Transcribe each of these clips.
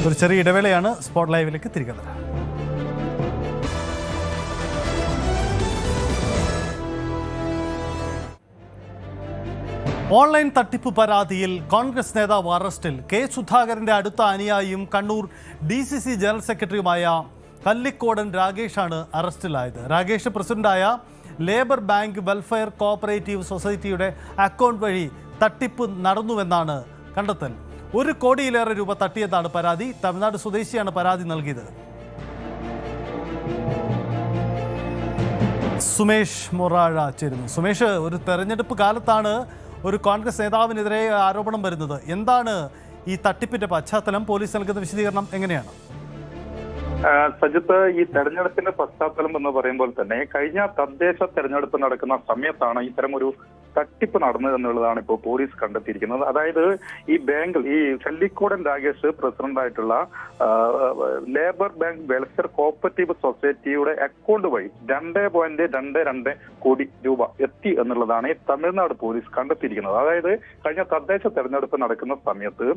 ഒരു ചെറിയ ഇടവേളയാണ്. സ്പോട്ട് ലൈവിലേക്ക് തിരികെ വരാം. ഓൺലൈൻ തട്ടിപ്പ് പരാതിയിൽ കോൺഗ്രസ് നേതാവ് അറസ്റ്റിൽ. കെ സുധാകരന്റെ അടുത്ത അനുയായിയും കണ്ണൂർ DCC ജനറൽ സെക്രട്ടറിയുമായ കല്ലിക്കോടൻ രാഗേഷാണ് അറസ്റ്റിലായത്. രാഗേഷ് പ്രസിഡന്റായ ലേബർ ബാങ്ക് വെൽഫെയർ കോഓപ്പറേറ്റീവ് സൊസൈറ്റിയുടെ അക്കൗണ്ട് വഴി തട്ടിപ്പ് നടന്നുവെന്നാണ് കണ്ടെത്തൽ. 1 കോടിയിലേറെ രൂപ തട്ടിയെന്നാണ് പരാതി. തമിഴ്നാട് സ്വദേശിയാണ് പരാതി നൽകിയത്. സുമേഷ് മൊറാഴ ചേരുന്നു. സുമേഷ്, ഒരു തെരഞ്ഞെടുപ്പ് കാലത്താണ് ഒരു കോൺഗ്രസ് നേതാവിനെതിരെ ആരോപണം വരുന്നത്. എന്താണ് ഈ തട്ടിപ്പിന്റെ പശ്ചാത്തലം? പോലീസ് നൽകുന്ന വിശദീകരണം എങ്ങനെയാണ്? സജിത്ത്, ഈ തെരഞ്ഞെടുപ്പിന്റെ പശ്ചാത്തലം എന്ന് പറയുമ്പോൾ തന്നെ കഴിഞ്ഞ തദ്ദേശ തെരഞ്ഞെടുപ്പ് നടക്കുന്ന സമയത്താണ് ഇത്തരം ഒരു തട്ടിപ്പ് നടന്നത് എന്നുള്ളതാണ് ഇപ്പോൾ പോലീസ് കണ്ടെത്തിയിരിക്കുന്നത്. അതായത് ഈ ബാങ്കിൽ ഈ കല്ലിക്കോടൻ രാഗേഷ് പ്രസിഡന്റായിട്ടുള്ള ലേബർ ബാങ്ക് വെൽഫെയർ കോഓപ്പറേറ്റീവ് സൊസൈറ്റിയുടെ അക്കൗണ്ട് വഴി 2.22 കോടി രൂപ എത്തി എന്നുള്ളതാണ് തമിഴ്നാട് പോലീസ് കണ്ടെത്തിയിരിക്കുന്നത്. അതായത് കഴിഞ്ഞ തദ്ദേശ തെരഞ്ഞെടുപ്പ് നടക്കുന്ന സമയത്ത്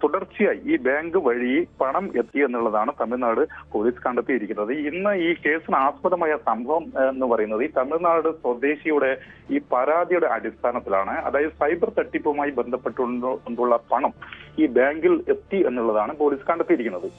തുടർച്ചയായി ഈ ബാങ്ക് വഴി പണം എത്തി എന്നുള്ളതാണ് തമിഴ്നാട് പോലീസ് കണ്ടെത്തിയിരിക്കുന്നത്. ഇന്ന് ഈ കേസിന് ആസ്പദമായ സംഭവം എന്ന് പറയുന്നത് ഈ തമിഴ്നാട് സ്വദേശിയുടെ ഈ പരാതിയുടെ അടിസ്ഥാനത്തിലാണ്. അതായത് സൈബർ തട്ടിപ്പുമായി ബന്ധപ്പെട്ടുകൊണ്ടുള്ള പണം ഈ ബാങ്കിൽ എത്തി എന്നുള്ളതാണ് പോലീസ് കണ്ടെത്തിയിരിക്കുന്നത്.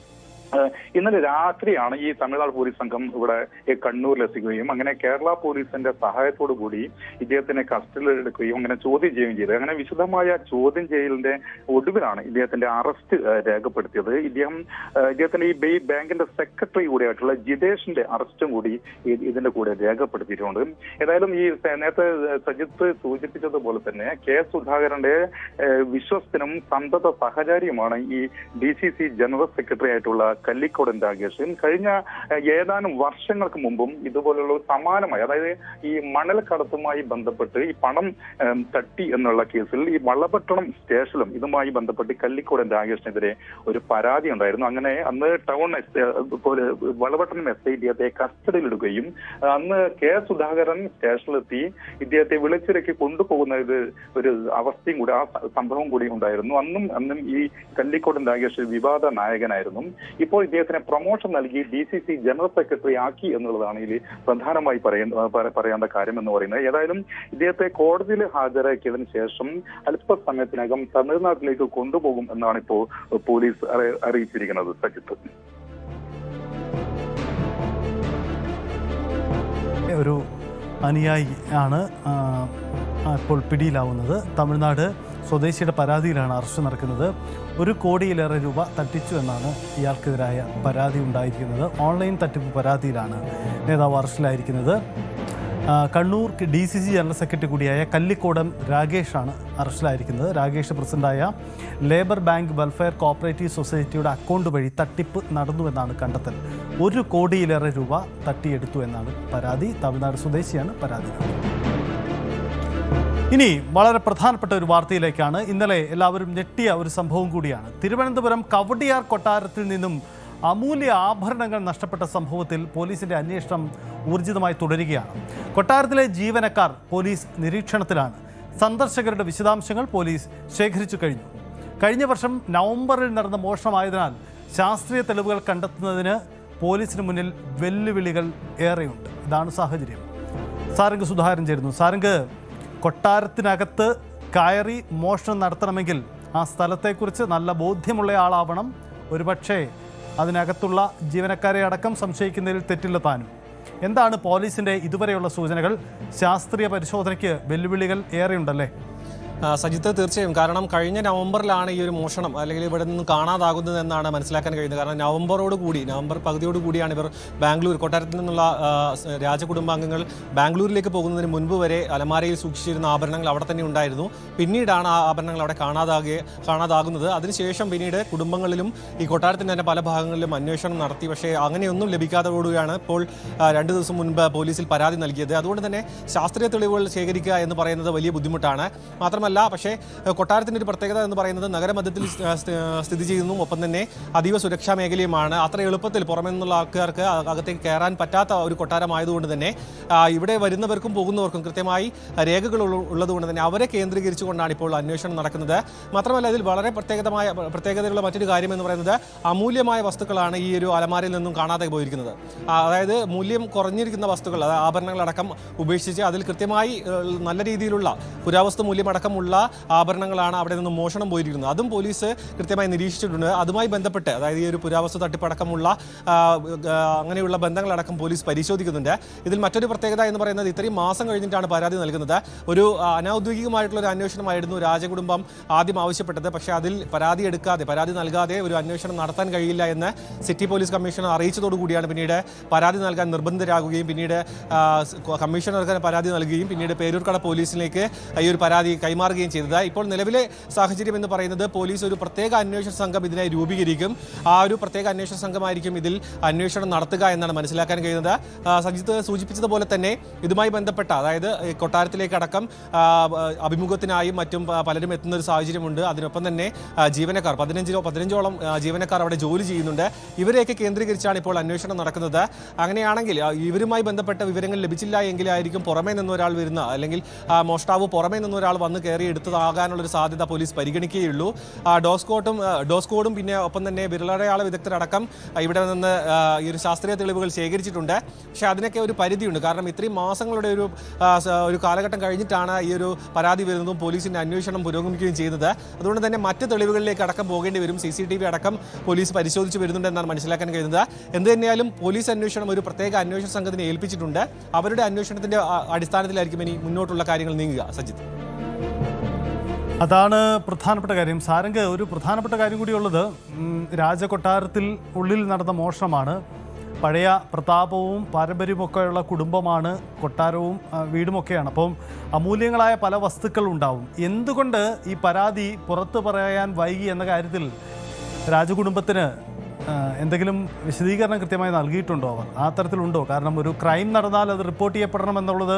ഇന്നലെ രാത്രിയാണ് ഈ തമിഴ്നാട് പോലീസ് സംഘം ഇവിടെ കണ്ണൂരിലെത്തുകയും അങ്ങനെ കേരള പോലീസിന്റെ സഹായത്തോടു കൂടി ഇദ്ദേഹത്തിനെ കസ്റ്റഡിയിലെടുക്കുകയും അങ്ങനെ ചോദ്യം ചെയ്യുകയും ചെയ്തത്. അങ്ങനെ വിശദമായ ചോദ്യം ചെയ്യലിന്റെ ഒടുവിലാണ് ഇദ്ദേഹത്തിന്റെ അറസ്റ്റ് രേഖപ്പെടുത്തിയത്. ഇദ്ദേഹത്തിന്റെ ഈ ബാങ്കിന്റെ സെക്രട്ടറി കൂടിയായിട്ടുള്ള ജിതേഷിന്റെ അറസ്റ്റും കൂടി ഇതിന്റെ കൂടെ രേഖപ്പെടുത്തിയിട്ടുണ്ട്. ഏതായാലും ഈ നേരത്തെ സജിത്ത് സൂചിപ്പിച്ചതുപോലെ തന്നെ കെ സുധാകരന്റെ വിശ്വസ്തനും സന്തത സഹചാരിയുമാണ് ഈ DCC ജനറൽ സെക്രട്ടറി ആയിട്ടുള്ള കല്ലിക്കോടൻ രാഗേഷ്. കഴിഞ്ഞ ഏതാനും വർഷങ്ങൾക്ക് മുമ്പും ഇതുപോലുള്ള സമാനമായി, അതായത് ഈ മണൽ കടത്തുമായി ബന്ധപ്പെട്ട് ഈ പണം തട്ടി എന്നുള്ള കേസിൽ ഈ വളപട്ടണം സ്റ്റേഷനിലും ഇതുമായി ബന്ധപ്പെട്ട് കല്ലിക്കോടൻ രാഗേഷിനെതിരെ ഒരു പരാതി ഉണ്ടായിരുന്നു. അങ്ങനെ അന്ന് ടൗൺ വളപട്ടണം SI ഇദ്ദേഹത്തെ കസ്റ്റഡിയിലെടുക്കുകയും അന്ന് കെ സുധാകരൻ സ്റ്റേഷനിലെത്തി ഇദ്ദേഹത്തെ വിളിച്ചിറക്കി കൊണ്ടുപോകുന്ന ഒരു അവസ്ഥയും കൂടി, ആ സംഭവം കൂടി ഉണ്ടായിരുന്നു. അന്നും ഈ കല്ലിക്കോടൻ രാഗേഷ് വിവാദ നായകനായിരുന്നു. ഇപ്പോൾ ഇദ്ദേഹത്തിന് പ്രൊമോഷൻ നൽകി DCC ജനറൽ സെക്രട്ടറി ആക്കി എന്നുള്ളതാണ് ഇതിൽ പ്രധാനമായി പറയേണ്ട കാര്യം എന്ന് പറയുന്നത്. ഏതായാലും ഇദ്ദേഹത്തെ കോടതിയിൽ ഹാജരാക്കിയതിനു ശേഷം അല്പസമയത്തിനകം തമിഴ്നാട്ടിലേക്ക് കൊണ്ടുപോകും എന്നാണ് ഇപ്പോൾ പോലീസ് അറിയിച്ചിരിക്കുന്നത്. സജിത്ത്, ഒരു അനുയായി ആണ് ഇപ്പോൾ പിടിയിലാവുന്നത്. തമിഴ്നാട് സ്വദേശിയുടെ പരാതിയിലാണ് അറസ്റ്റ് നടക്കുന്നത്. 1 കോടിയിലേറെ രൂപ തട്ടിച്ചു എന്നാണ് ഇയാൾക്കെതിരായ പരാതി ഉണ്ടായിരിക്കുന്നത്. ഓൺലൈൻ തട്ടിപ്പ് പരാതിയിലാണ് നേതാവ് അറസ്റ്റിലായിരിക്കുന്നത്. കണ്ണൂർ DCC ജനറൽ സെക്രട്ടറി കൂടിയായ കല്ലിക്കോടൻ രാഗേഷാണ് അറസ്റ്റിലായിരിക്കുന്നത്. രാഗേഷ് പ്രസിഡന്റായ ലേബർ ബാങ്ക് വെൽഫെയർ കോഓപ്പറേറ്റീവ് സൊസൈറ്റിയുടെ അക്കൗണ്ട് വഴി തട്ടിപ്പ് നടന്നുവെന്നാണ് കണ്ടെത്തൽ. 1 കോടിയിലേറെ രൂപ തട്ടിയെടുത്തു എന്നാണ് പരാതി. തമിഴ്നാട് സ്വദേശിയാണ് പരാതി. ഇനി വളരെ പ്രധാനപ്പെട്ട ഒരു വാർത്തയിലേക്കാണ്. ഇന്നലെ എല്ലാവരും ഞെട്ടിയ ഒരു സംഭവം കൂടിയാണ്. തിരുവനന്തപുരം കവടിയാർ കൊട്ടാരത്തിൽ നിന്നും അമൂല്യ ആഭരണങ്ങൾ നഷ്ടപ്പെട്ട സംഭവത്തിൽ പോലീസിന്റെ അന്വേഷണം ഊർജിതമായി തുടരുകയാണ്. കൊട്ടാരത്തിലെ ജീവനക്കാർ പോലീസ് നിരീക്ഷണത്തിലാണ്. സന്ദർശകരുടെ വിശദാംശങ്ങൾ പോലീസ് ശേഖരിച്ചു കഴിഞ്ഞു. കഴിഞ്ഞ വർഷം നവംബറിൽ നടന്ന മോഷണമായതിനാൽ ശാസ്ത്രീയ തെളിവുകൾ കണ്ടെത്തുന്നതിന് പോലീസിന് മുന്നിൽ വെല്ലുവിളികൾ ഏറെയുണ്ട്. ഇതാണ് സാഹചര്യം. സാരംഗ് സുധാകരൻ ചേരുന്നു. സാരംഗ്, കൊട്ടാരത്തിനകത്ത് കയറി മോഷണം നടത്തണമെങ്കിൽ ആ സ്ഥലത്തെക്കുറിച്ച് നല്ല ബോധ്യമുള്ള ആളാവണം. ഒരുപക്ഷെ അതിനകത്തുള്ള ജീവനക്കാരെ അടക്കം സംശയിക്കുന്നതിൽ തെറ്റില്ല താനും. എന്താണ് പോലീസിൻ്റെ ഇതുവരെയുള്ള സൂചനകൾ? ശാസ്ത്രീയ പരിശോധനയ്ക്ക് വെല്ലുവിളികൾ ഏറെയുണ്ടല്ലേ? സജിത്ത്, തീർച്ചയായും. കാരണം കഴിഞ്ഞ നവംബറിലാണ് ഈ ഒരു മോഷണം അല്ലെങ്കിൽ ഇവിടെ നിന്ന് കാണാതാകുന്നത് എന്നാണ് മനസ്സിലാക്കാൻ കഴിയുന്നത്. കാരണം നവംബർ പകുതിയോടുകൂടിയാണ് ഇവർ കൊട്ടാരത്തിൽ നിന്നുള്ള രാജകുടുംബാംഗങ്ങൾ ബാംഗ്ലൂരിലേക്ക് പോകുന്നതിന് മുൻപ് വരെ അലമാരയിൽ സൂക്ഷിച്ചിരുന്ന ആഭരണങ്ങൾ അവിടെ തന്നെ ഉണ്ടായിരുന്നു. പിന്നീടാണ് ആ ആഭരണങ്ങൾ അവിടെ കാണാതാകുന്നത്. അതിനുശേഷം പിന്നീട് കുടുംബങ്ങളിലും ഈ കൊട്ടാരത്തിൻ്റെ തന്നെ പല ഭാഗങ്ങളിലും അന്വേഷണം നടത്തി. പക്ഷേ അങ്ങനെയൊന്നും ലഭിക്കാത്തതോടുകൂടിയാണ് ഇപ്പോൾ 2 ദിവസം മുൻപ് പോലീസിൽ പരാതി നൽകിയത്. അതുകൊണ്ട് തന്നെ ശാസ്ത്രീയ തെളിവുകൾ ശേഖരിക്കുക എന്ന് പറയുന്നത് വലിയ ബുദ്ധിമുട്ടാണ്. മാത്രമല്ല മാത്രമല്ല, പക്ഷേ കൊട്ടാരത്തിൻ്റെ ഒരു പ്രത്യേകത എന്ന് പറയുന്നത് നഗരമധ്യത്തിൽ സ്ഥിതി ചെയ്യുന്നു, ഒപ്പം തന്നെ അതീവ സുരക്ഷാ മേഖലയുമാണ്. അത്ര എളുപ്പത്തിൽ പുറമെ നിന്നുള്ള ആൾക്കാർക്ക് അകത്തേക്ക് കയറാൻ പറ്റാത്ത ഒരു കൊട്ടാരമായതുകൊണ്ട് തന്നെ ഇവിടെ വരുന്നവർക്കും പോകുന്നവർക്കും കൃത്യമായി രേഖകൾ ഉള്ളതുകൊണ്ട് തന്നെ അവരെ കേന്ദ്രീകരിച്ചുകൊണ്ടാണ് ഇപ്പോൾ അന്വേഷണം നടക്കുന്നത്. മാത്രമല്ല, ഇതിൽ വളരെ പ്രത്യേകതയുള്ള മറ്റൊരു കാര്യം എന്ന് പറയുന്നത് അമൂല്യമായ വസ്തുക്കളാണ് ഈ ഒരു അലമാരയിൽ നിന്നും കാണാതെ പോയിരിക്കുന്നത്. അതായത് മൂല്യം കുറഞ്ഞിരിക്കുന്ന വസ്തുക്കൾ, ആഭരണങ്ങളടക്കം ഉപേക്ഷിച്ച് അതിൽ കൃത്യമായി നല്ല രീതിയിലുള്ള പുരാവസ്തു മൂല്യമടക്കമുള്ള ആഭരണങ്ങളാണ് അവിടെ നിന്ന് മോഷണം പോയിരിക്കുന്നത്. അതും പോലീസ് കൃത്യമായി നിരീക്ഷിച്ചിട്ടുണ്ട്. അതുമായി ബന്ധപ്പെട്ട്, അതായത് ഈ ഒരു പുരാവസ്തു തട്ടിപ്പടക്കമുള്ള അങ്ങനെയുള്ള ബന്ധങ്ങളടക്കം പോലീസ് പരിശോധിക്കുന്നുണ്ട്. ഇതിൽ മറ്റൊരു പ്രത്യേകത എന്ന് പറയുന്നത് ഇത്രയും മാസം കഴിഞ്ഞിട്ടാണ് പരാതി നൽകുന്നത്. ഒരു അനൗദ്യോഗികമായിട്ടുള്ള ഒരു അന്വേഷണമായിരുന്നു രാജകുടുംബം ആദ്യം ആവശ്യപ്പെട്ടത്. പക്ഷേ അതിൽ പരാതി നൽകാതെ ഒരു അന്വേഷണം നടത്താൻ കഴിയില്ല എന്ന് സിറ്റി പോലീസ് കമ്മീഷണർ അറിയിച്ചതോടുകൂടിയാണ് പിന്നീട് പരാതി നൽകാൻ നിർബന്ധിതരാകുകയും പിന്നീട് കമ്മീഷണർക്ക് പരാതി നൽകുകയും പിന്നീട് പേരൂർക്കട പോലീസിലേക്ക് ഈ ഒരു പരാതി കൈമാറുകയും ചെയ്തത്. ഇപ്പോൾ നിലവിലെ സാഹചര്യം എന്ന് പറയുന്നത് പോലീസ് ഒരു പ്രത്യേക അന്വേഷണ സംഘം ഇതിനായി രൂപീകരിക്കും. ആ ഒരു പ്രത്യേക അന്വേഷണ സംഘമായിരിക്കും ഇതിൽ അന്വേഷണം നടത്തുക എന്നാണ് മനസ്സിലാക്കാൻ കഴിയുന്നത്. സജിത്ത് സൂചിപ്പിച്ചതുപോലെ തന്നെ ഇതുമായി ബന്ധപ്പെട്ട, അതായത് കൊട്ടാരത്തിലേക്കടക്കം അഭിമുഖത്തിനായും മറ്റും പലരും എത്തുന്ന ഒരു സാഹചര്യമുണ്ട്. അതിനൊപ്പം തന്നെ ജീവനക്കാർ 15ഓളം ജീവനക്കാർ അവിടെ ജോലി ചെയ്യുന്നുണ്ട്. ഇവരെയൊക്കെ കേന്ദ്രീകരിച്ചാണ് ഇപ്പോൾ അന്വേഷണം നടക്കുന്നത്. അങ്ങനെയാണെങ്കിൽ ഇവരുമായി ബന്ധപ്പെട്ട വിവരങ്ങൾ ലഭിച്ചില്ല എങ്കിലായിരിക്കും പുറമേ നിന്നൊരാൾ വരുന്ന, അല്ലെങ്കിൽ മോഷ്ടാവ് പുറമേ നിന്നൊരാൾ വന്ന് കയറി എടുത്തതാകാനുള്ളൊരു സാധ്യത പോലീസ് പരിഗണിക്കുകയുള്ളൂ. ഡോസ്കോഡും പിന്നെ ഒപ്പം തന്നെ വിരലടയാള വിദഗ്ധരടക്കം ഇവിടെ നിന്ന് ഈ ഒരു ശാസ്ത്രീയ തെളിവുകൾ ശേഖരിച്ചിട്ടുണ്ട്. പക്ഷേ അതിനൊക്കെ ഒരു പരിധിയുണ്ട്. കാരണം ഇത്രയും മാസങ്ങളുടെ ഒരു കാലഘട്ടം കഴിഞ്ഞിട്ടാണ് ഈ ഒരു പരാതി വരുന്നതും പോലീസിൻ്റെ അന്വേഷണം പുരോഗമിക്കുകയും ചെയ്യുന്നത്. അതുകൊണ്ട് തന്നെ മറ്റ് തെളിവുകളിലേക്ക് അടക്കം പോകേണ്ടി വരും. CCTV അടക്കം പോലീസ് പരിശോധിച്ച് വരുന്നുണ്ടെന്നാണ് മനസ്സിലാക്കാൻ കഴിയുന്നത്. എന്ത് തന്നെയാലും പോലീസ് അന്വേഷണം ഒരു പ്രത്യേക അന്വേഷണ സംഘത്തിനെ ഏൽപ്പിച്ചിട്ടുണ്ട്. അവരുടെ അന്വേഷണത്തിന്റെ അടിസ്ഥാനത്തിലായിരിക്കും ഇനി മുന്നോട്ടുള്ള കാര്യങ്ങൾ നീങ്ങുക. സജിത്ത്, അതാണ് പ്രധാനപ്പെട്ട കാര്യം. സാരംഗ്, ഒരു പ്രധാനപ്പെട്ട കാര്യം കൂടിയുള്ളത് രാജകൊട്ടാരത്തിൽ ഉള്ളിൽ നടന്ന മോഷണമാണ്. പഴയ പ്രതാപവും പാരമ്പര്യമൊക്കെയുള്ള കുടുംബമാണ്, കൊട്ടാരവും വീടുമൊക്കെയാണ്. അപ്പം അമൂല്യങ്ങളായ പല വസ്തുക്കളുണ്ടാവും. എന്തുകൊണ്ട് ഈ പരാതി പുറത്തു പറയാൻ വൈകി എന്ന കാര്യത്തിൽ രാജകുടുംബത്തിന് എന്തെങ്കിലും വിശദീകരണം കൃത്യമായി നൽകിയിട്ടുണ്ടോ? അവർ ആ തരത്തിലുണ്ടോ? കാരണം ഒരു ക്രൈം നടന്നാൽ അത് റിപ്പോർട്ട് ചെയ്യപ്പെടണം എന്നുള്ളത്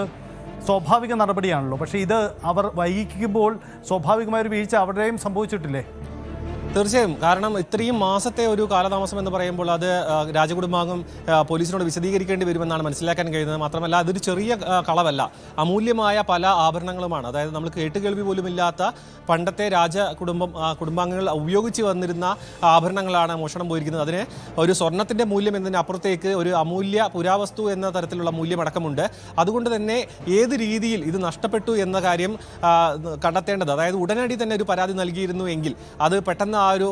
സ്വാഭാവിക നടപടിയാണല്ലോ. പക്ഷേ ഇത് അവർ വൈകിക്കുമ്പോൾ സ്വാഭാവികമായൊരു വീഴ്ച അവരുടെയും സംഭവിച്ചിട്ടില്ലേ? തീർച്ചയായും. കാരണം ഇത്രയും മാസത്തെ ഒരു കാലതാമസം എന്ന് പറയുമ്പോൾ അത് രാജകുടുംബാംഗം പോലീസിനോട് വിശദീകരിക്കേണ്ടി വരുമെന്നാണ് മനസ്സിലാക്കാൻ കഴിയുന്നത്. മാത്രമല്ല, അതൊരു ചെറിയ കളവല്ല, അമൂല്യമായ പല ആഭരണങ്ങളുമാണ്. അതായത് നമ്മൾ കേട്ടുകേൾവി പോലുമില്ലാത്ത പണ്ടത്തെ കുടുംബാംഗങ്ങൾ ഉപയോഗിച്ച് വന്നിരുന്ന ആഭരണങ്ങളാണ് മോഷണം പോയിരിക്കുന്നത്. അതിന് ഒരു സ്വർണത്തിൻ്റെ മൂല്യം എന്നതിനപ്പുറത്തേക്ക് ഒരു അമൂല്യ പുരാവസ്തു എന്ന തരത്തിലുള്ള മൂല്യമടക്കമുണ്ട്. അതുകൊണ്ട് തന്നെ ഏത് രീതിയിൽ ഇത് നഷ്ടപ്പെട്ടു എന്ന കാര്യം കണ്ടെത്തേണ്ടത്, അതായത് ഉടനടി തന്നെ ഒരു പരാതി നൽകിയിരുന്നു എങ്കിൽ അത് പെട്ടെന്ന് ആ ഒരു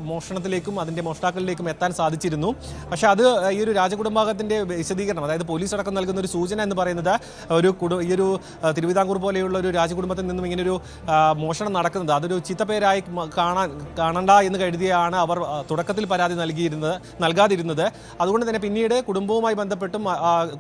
മോഷണത്തിലേക്കും അതിൻ്റെ മോഷ്ടാക്കളിലേക്കും എത്താൻ സാധിച്ചിരുന്നു. പക്ഷേ അത് ഈ ഒരു രാജകുടുംബാംഗത്തിൻ്റെ വിശദീകരണം, അതായത് പോലീസ് അടക്കം നൽകുന്ന ഒരു സൂചന എന്ന് പറയുന്നത് ഈ ഒരു തിരുവിതാംകൂർ പോലെയുള്ള ഒരു രാജകുടുംബത്തിൽ നിന്നും ഇങ്ങനൊരു മോഷണം നടക്കുന്നത് അതൊരു ചീത്തപ്പേരായി കാണണ്ട എന്ന് കരുതിയാണ് അവർ തുടക്കത്തിൽ പരാതി നൽകാതിരുന്നത്. അതുകൊണ്ട് തന്നെ പിന്നീട് കുടുംബവുമായി ബന്ധപ്പെട്ടും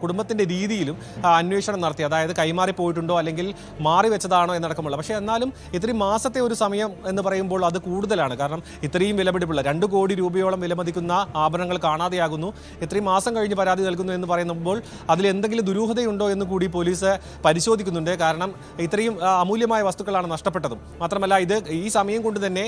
കുടുംബത്തിൻ്റെ രീതിയിലും അന്വേഷണം നടത്തി, അതായത് കൈമാറി പോയിട്ടുണ്ടോ അല്ലെങ്കിൽ മാറി വെച്ചതാണോ എന്നടക്കമുള്ള. പക്ഷേ എന്നാലും ഇത്രയും മാസത്തെ ഒരു സമയം എന്ന് പറയുമ്പോൾ അത് കൂടുതലാണ്. കാരണം ഇത്രയും വിലപിടിപ്പുള്ള 2 കോടി രൂപയോളം വിലമതിക്കുന്ന ആഭരണങ്ങൾ കാണാതെയാകുന്നു. ഇത്രയും മാസം കഴിഞ്ഞ് പരാതി നൽകുന്നു എന്ന് പറയുമ്പോൾ അതിൽ എന്തെങ്കിലും ദുരൂഹതയുണ്ടോ എന്ന് കൂടി പോലീസ് പരിശോധിക്കുന്നുണ്ട്. കാരണം ഇത്രയും അമൂല്യമായ വസ്തുക്കളാണ് നഷ്ടപ്പെട്ടതും. മാത്രമല്ല, ഈ സമയം കൊണ്ട് തന്നെ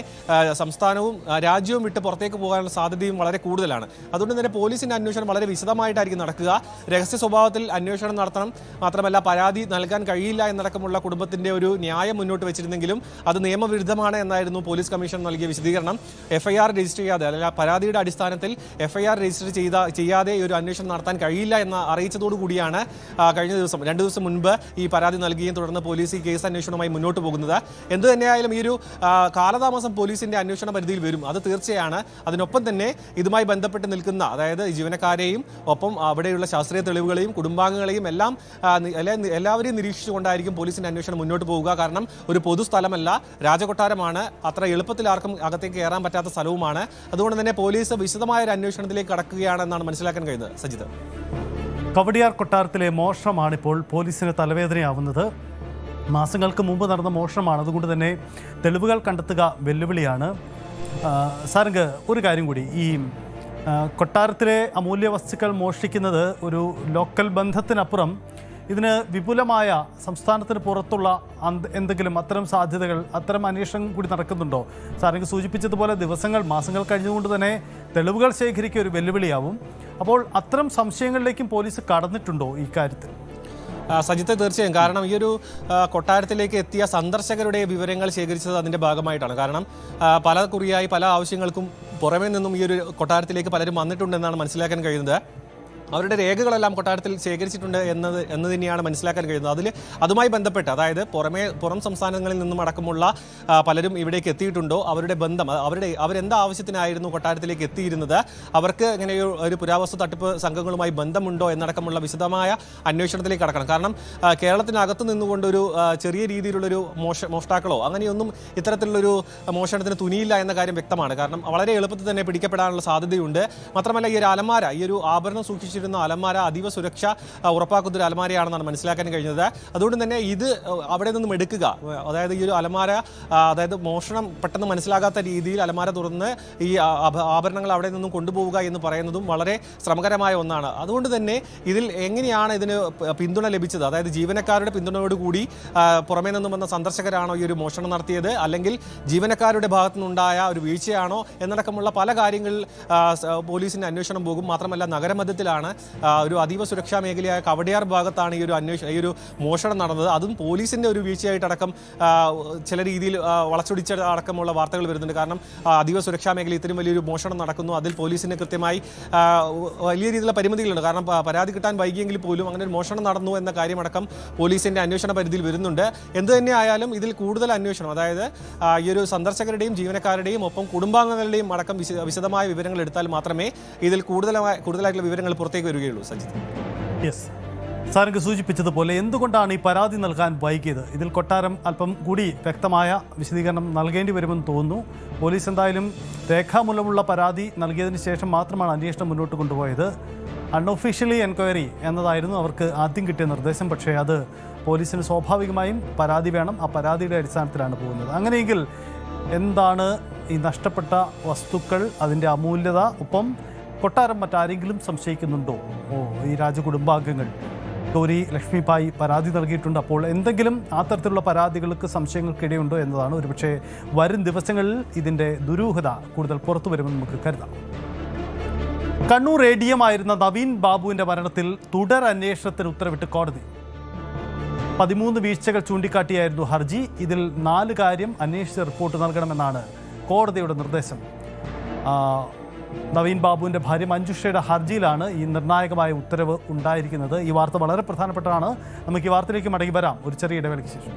സംസ്ഥാനവും രാജ്യവും വിട്ട് പുറത്തേക്ക് പോകാനുള്ള സാധ്യതയും വളരെ കൂടുതലാണ്. അതുകൊണ്ട് തന്നെ പോലീസിൻ്റെ അന്വേഷണം വളരെ വിശദമായിട്ടായിരിക്കും നടക്കുക. രഹസ്യ സ്വഭാവത്തിൽ അന്വേഷണം നടത്തണം. മാത്രമല്ല, പരാതി നൽകാൻ കഴിയില്ല എന്നടക്കമുള്ള കുടുംബത്തിൻ്റെ ഒരു ന്യായം മുന്നോട്ട് വെച്ചിരുന്നെങ്കിലും അത് നിയമവിരുദ്ധമാണ് എന്നായിരുന്നു പോലീസ് കമ്മീഷൻ നൽകിയ വിശദീകരണം. FIR രജിസ്റ്റർ ചെയ്യാതെ, അല്ലെങ്കിൽ പരാതിയുടെ അടിസ്ഥാനത്തിൽ FIR രജിസ്റ്റർ ചെയ്യാതെ ഈ ഒരു അന്വേഷണം നടത്താൻ കഴിയില്ല എന്ന് അറിയിച്ചതോടുകൂടിയാണ് കഴിഞ്ഞ ദിവസം 2 ദിവസം മുൻപ് ഈ പരാതി നൽകുകയും തുടർന്ന് പോലീസ് ഈ കേസ് അന്വേഷണവുമായി മുന്നോട്ട് പോകുന്നത്. എന്ത് തന്നെയായാലും ഈ ഒരു കാലതാമസം പോലീസിന്റെ അന്വേഷണ പരിധിയിൽ വരും, അത് തീർച്ചയാണ്. അതിനൊപ്പം തന്നെ ഇതുമായി ബന്ധപ്പെട്ട് നിൽക്കുന്ന, അതായത് ജീവനക്കാരെയും ഒപ്പം അവിടെയുള്ള ശാസ്ത്രീയ തെളിവുകളെയും കുടുംബാംഗങ്ങളെയും എല്ലാവരെയും നിരീക്ഷിച്ചുകൊണ്ടായിരിക്കും പോലീസിന്റെ അന്വേഷണം മുന്നോട്ട് പോവുക. കാരണം ഒരു പൊതുസ്ഥലമല്ല, രാജകൊട്ടാരമാണ്, അത്ര എളുപ്പത്തിൽ ആർക്കും അകത്തേക്ക് കയറാൻ പറ്റാത്ത സ്ഥലവുമാണ്. അതുകൊണ്ട് തന്നെ പോലീസ് വിശദമായ ഒരു അന്വേഷണത്തിലേക്ക് കടക്കുകയാണെന്നാണ് മനസ്സിലാക്കാൻ കഴിയുന്നത്. സജിത്, കവടിയാർ കൊട്ടാരത്തിലെ മോഷണമാണിപ്പോൾ പോലീസിന് തലവേദനയാവുന്നത്. മാസങ്ങൾക്ക് മുമ്പ് നടന്ന മോഷണമാണ്. അതുകൊണ്ട് തന്നെ തെളിവുകൾ കണ്ടെത്തുക വെല്ലുവിളിയാണ്. സാരംഗ്, ഒരു കാര്യം കൂടി, ഈ കൊട്ടാരത്തിലെ അമൂല്യ വസ്തുക്കൾ മോഷ്ടിക്കുന്നത് ഒരു ലോക്കൽ ബന്ധത്തിനപ്പുറം ഇതിന് വിപുലമായ സംസ്ഥാനത്തിന് പുറത്തുള്ള എന്തെങ്കിലും അത്തരം സാധ്യതകൾ, അത്തരം അന്വേഷണം കൂടി നടക്കുന്നുണ്ടോ? സാറിന് സൂചിപ്പിച്ചതുപോലെ ദിവസങ്ങൾ, മാസങ്ങൾ കഴിഞ്ഞുകൊണ്ട് തന്നെ തെളിവുകൾ ശേഖരിക്കുക ഒരു വെല്ലുവിളിയാവും. അപ്പോൾ അത്തരം സംശയങ്ങളിലേക്കും പോലീസ് കടന്നിട്ടുണ്ടോ ഈ കാര്യത്തിൽ? സജിത്ത്, തീർച്ചയായും. കാരണം ഈ ഒരു കൊട്ടാരത്തിലേക്ക് എത്തിയ സന്ദർശകരുടെ വിവരങ്ങൾ ശേഖരിച്ചത് അതിൻ്റെ ഭാഗമായിട്ടാണ്. കാരണം പല കുറിയായി പല ആവശ്യങ്ങൾക്കും പുറമേ നിന്നും ഈ ഒരു കൊട്ടാരത്തിലേക്ക് പലരും വന്നിട്ടുണ്ടെന്നാണ് മനസ്സിലാക്കാൻ കഴിയുന്നത്. അവരുടെ രേഖകളെല്ലാം കൊട്ടാരത്തിൽ ശേഖരിച്ചിട്ടുണ്ട് എന്ന് തന്നെയാണ് മനസ്സിലാക്കാൻ കഴിയുന്നത്. അതുമായി ബന്ധപ്പെട്ട്, അതായത് പുറം സംസ്ഥാനങ്ങളിൽ നിന്നും അടക്കമുള്ള പലരും ഇവിടേക്ക് എത്തിയിട്ടുണ്ടോ, അവരുടെ ബന്ധം, അവരെന്ത് ആവശ്യത്തിനായിരുന്നു കൊട്ടാരത്തിലേക്ക് എത്തിയിരുന്നത്, അവർക്ക് ഇങ്ങനെ ഒരു പുരാവസ്തു തട്ടിപ്പ് സംഘങ്ങളുമായി ബന്ധമുണ്ടോ എന്നടക്കമുള്ള വിശദമായ അന്വേഷണത്തിലേക്ക് കടക്കണം. കാരണം കേരളത്തിനകത്ത് നിന്നുകൊണ്ടൊരു ചെറിയ രീതിയിലുള്ളൊരു മോഷ്ടാക്കളോ അങ്ങനെയൊന്നും ഇത്തരത്തിലുള്ളൊരു മോഷണത്തിന് തുനിയില്ല എന്ന കാര്യം വ്യക്തമാണ്. കാരണം വളരെ എളുപ്പത്തിൽ തന്നെ പിടിക്കപ്പെടാനുള്ള സാധ്യതയുണ്ട്. മാത്രമല്ല ഈ ഒരു അലമാര, ഈ ഒരു ആഭരണം സൂക്ഷിച്ചിരുന്ന അലമാര അതീവ സുരക്ഷ ഉറപ്പാക്കുന്ന ഒരു അലമാരയാണെന്നാണ് മനസ്സിലാക്കാൻ കഴിഞ്ഞത്. അതുകൊണ്ട് തന്നെ ഇത് അവിടെ നിന്നും എടുക്കുക, അതായത് ഈ ഒരു അലമാര, അതായത് മോഷണം പെട്ടെന്ന് മനസ്സിലാകാത്ത രീതിയിൽ അലമാര തുറന്ന് ഈ ആഭരണങ്ങൾ അവിടെ നിന്നും കൊണ്ടുപോവുക എന്ന് പറയുന്നതും വളരെ ശ്രമകരമായ ഒന്നാണ്. അതുകൊണ്ട് തന്നെ ഇതിൽ എങ്ങനെയാണ് ഇതിന് പിന്തുണ ലഭിച്ചത്, അതായത് ജീവനക്കാരുടെ പിന്തുണയോടുകൂടി പുറമേ നിന്നും വന്ന സന്ദർശകരാണോ ഈ ഒരു മോഷണം നടത്തിയത്, അല്ലെങ്കിൽ ജീവനക്കാരുടെ ഭാഗത്തു നിന്നുണ്ടായ ഒരു വീഴ്ചയാണോ എന്നടക്കമുള്ള പല കാര്യങ്ങളിൽ പോലീസിന്റെ അന്വേഷണം പോകും. മാത്രമല്ല നഗരമധ്യത്തിലാണ്, ഒരു അതീവ സുരക്ഷാ മേഖലയായ കവടിയാർ ഭാഗത്താണ് ഈ ഒരു മോഷണം നടന്നത്. അതും പോലീസിന്റെ ഒരു വീഴ്ചയായിട്ടടക്കം ചില രീതിയിൽ വളച്ചൊടിച്ച അടക്കമുള്ള വാർത്തകൾ വരുന്നുണ്ട്. കാരണം അതീവ സുരക്ഷാ മേഖല ഇത്രയും വലിയൊരു മോഷണം നടക്കുന്നു, അതിൽ പോലീസിന് കൃത്യമായി വലിയ രീതിയിലുള്ള പരിമിതികളുണ്ട്. കാരണം പരാതി കിട്ടാൻ വൈകിയെങ്കിൽ പോലും അങ്ങനെ ഒരു മോഷണം നടന്നു എന്ന കാര്യമടക്കം പോലീസിന്റെ അന്വേഷണ പരിധിയിൽ വരുന്നുണ്ട്. എന്ത് തന്നെ ആയാലും ഇതിൽ കൂടുതൽ അന്വേഷണം, അതായത് ഈ ഒരു സന്ദർശകരുടെയും ജീവനക്കാരുടെയും ഒപ്പം കുടുംബാംഗങ്ങളുടെയും അടക്കം വിശദമായ വിവരങ്ങൾ എടുത്താൽ മാത്രമേ ഇതിൽ കൂടുതലായിട്ടുള്ള വിവരങ്ങൾ പുറത്തേക്ക് വരികയുള്ളൂ. സജിത്ത്, യെസ്, സാറിന് സൂചിപ്പിച്ചതുപോലെ എന്തുകൊണ്ടാണ് ഈ പരാതി നൽകാൻ വൈകിയത്? ഇതിൽ കൊട്ടാരം അല്പം കൂടി വ്യക്തമായ വിശദീകരണം നൽകേണ്ടി വരുമെന്ന് തോന്നുന്നു. പോലീസ് എന്തായാലും രേഖാമൂലമുള്ള പരാതി നൽകിയതിന് ശേഷം മാത്രമാണ് അന്വേഷണം മുന്നോട്ട് കൊണ്ടുപോയത്. അൺഒഫീഷ്യലി എൻക്വയറി എന്നതായിരുന്നു അവർക്ക് ആദ്യം കിട്ടിയ നിർദ്ദേശം. പക്ഷേ അത് പോലീസിന് സ്വാഭാവികമായും പരാതി വേണം, ആ പരാതിയുടെ അടിസ്ഥാനത്തിലാണ് പോകുന്നത്. അങ്ങനെയെങ്കിൽ എന്താണ് ഈ നഷ്ടപ്പെട്ട വസ്തുക്കൾ, അതിൻ്റെ അമൂല്യത, ഒപ്പം കൊട്ടാരം മറ്റാരെങ്കിലും സംശയിക്കുന്നുണ്ടോ? ഈ രാജകുടുംബാംഗങ്ങൾ, ഗൗരി ലക്ഷ്മിഭായ് പരാതി നൽകിയിട്ടുണ്ട്. അപ്പോൾ എന്തെങ്കിലും ആ തരത്തിലുള്ള പരാതികൾക്ക് സംശയങ്ങൾക്കിടയുണ്ടോ എന്നതാണ്. ഒരുപക്ഷെ വരും ദിവസങ്ങളിൽ ഇതിൻ്റെ ദുരൂഹത കൂടുതൽ പുറത്തു വരുമെന്ന് നമുക്ക് കരുതാം. കണ്ണൂർ ADM ആയിരുന്ന നവീൻ ബാബുവിൻ്റെ മരണത്തിൽ തുടരന്വേഷണത്തിന് ഉത്തരവിട്ട് കോടതി. 13 വീഴ്ചകൾ ചൂണ്ടിക്കാട്ടിയായിരുന്നു ഹർജി. ഇതിൽ 4 കാര്യം അന്വേഷിച്ച് റിപ്പോർട്ട് നൽകണമെന്നാണ് കോടതിയുടെ നിർദ്ദേശം. നവീൻ ബാബുവിൻ്റെ ഭാര്യ മഞ്ജുഷയുടെ ഹർജിയിലാണ് ഈ നിർണായകമായ ഉത്തരവ് ഉണ്ടായിരിക്കുന്നത്. ഈ വാർത്ത വളരെ പ്രധാനപ്പെട്ടതാണ്. നമുക്ക് ഈ വാർത്തയിലേക്ക് മടങ്ങി വരാം ഒരു ചെറിയ ഇടവേളയ്ക്ക് ശേഷം.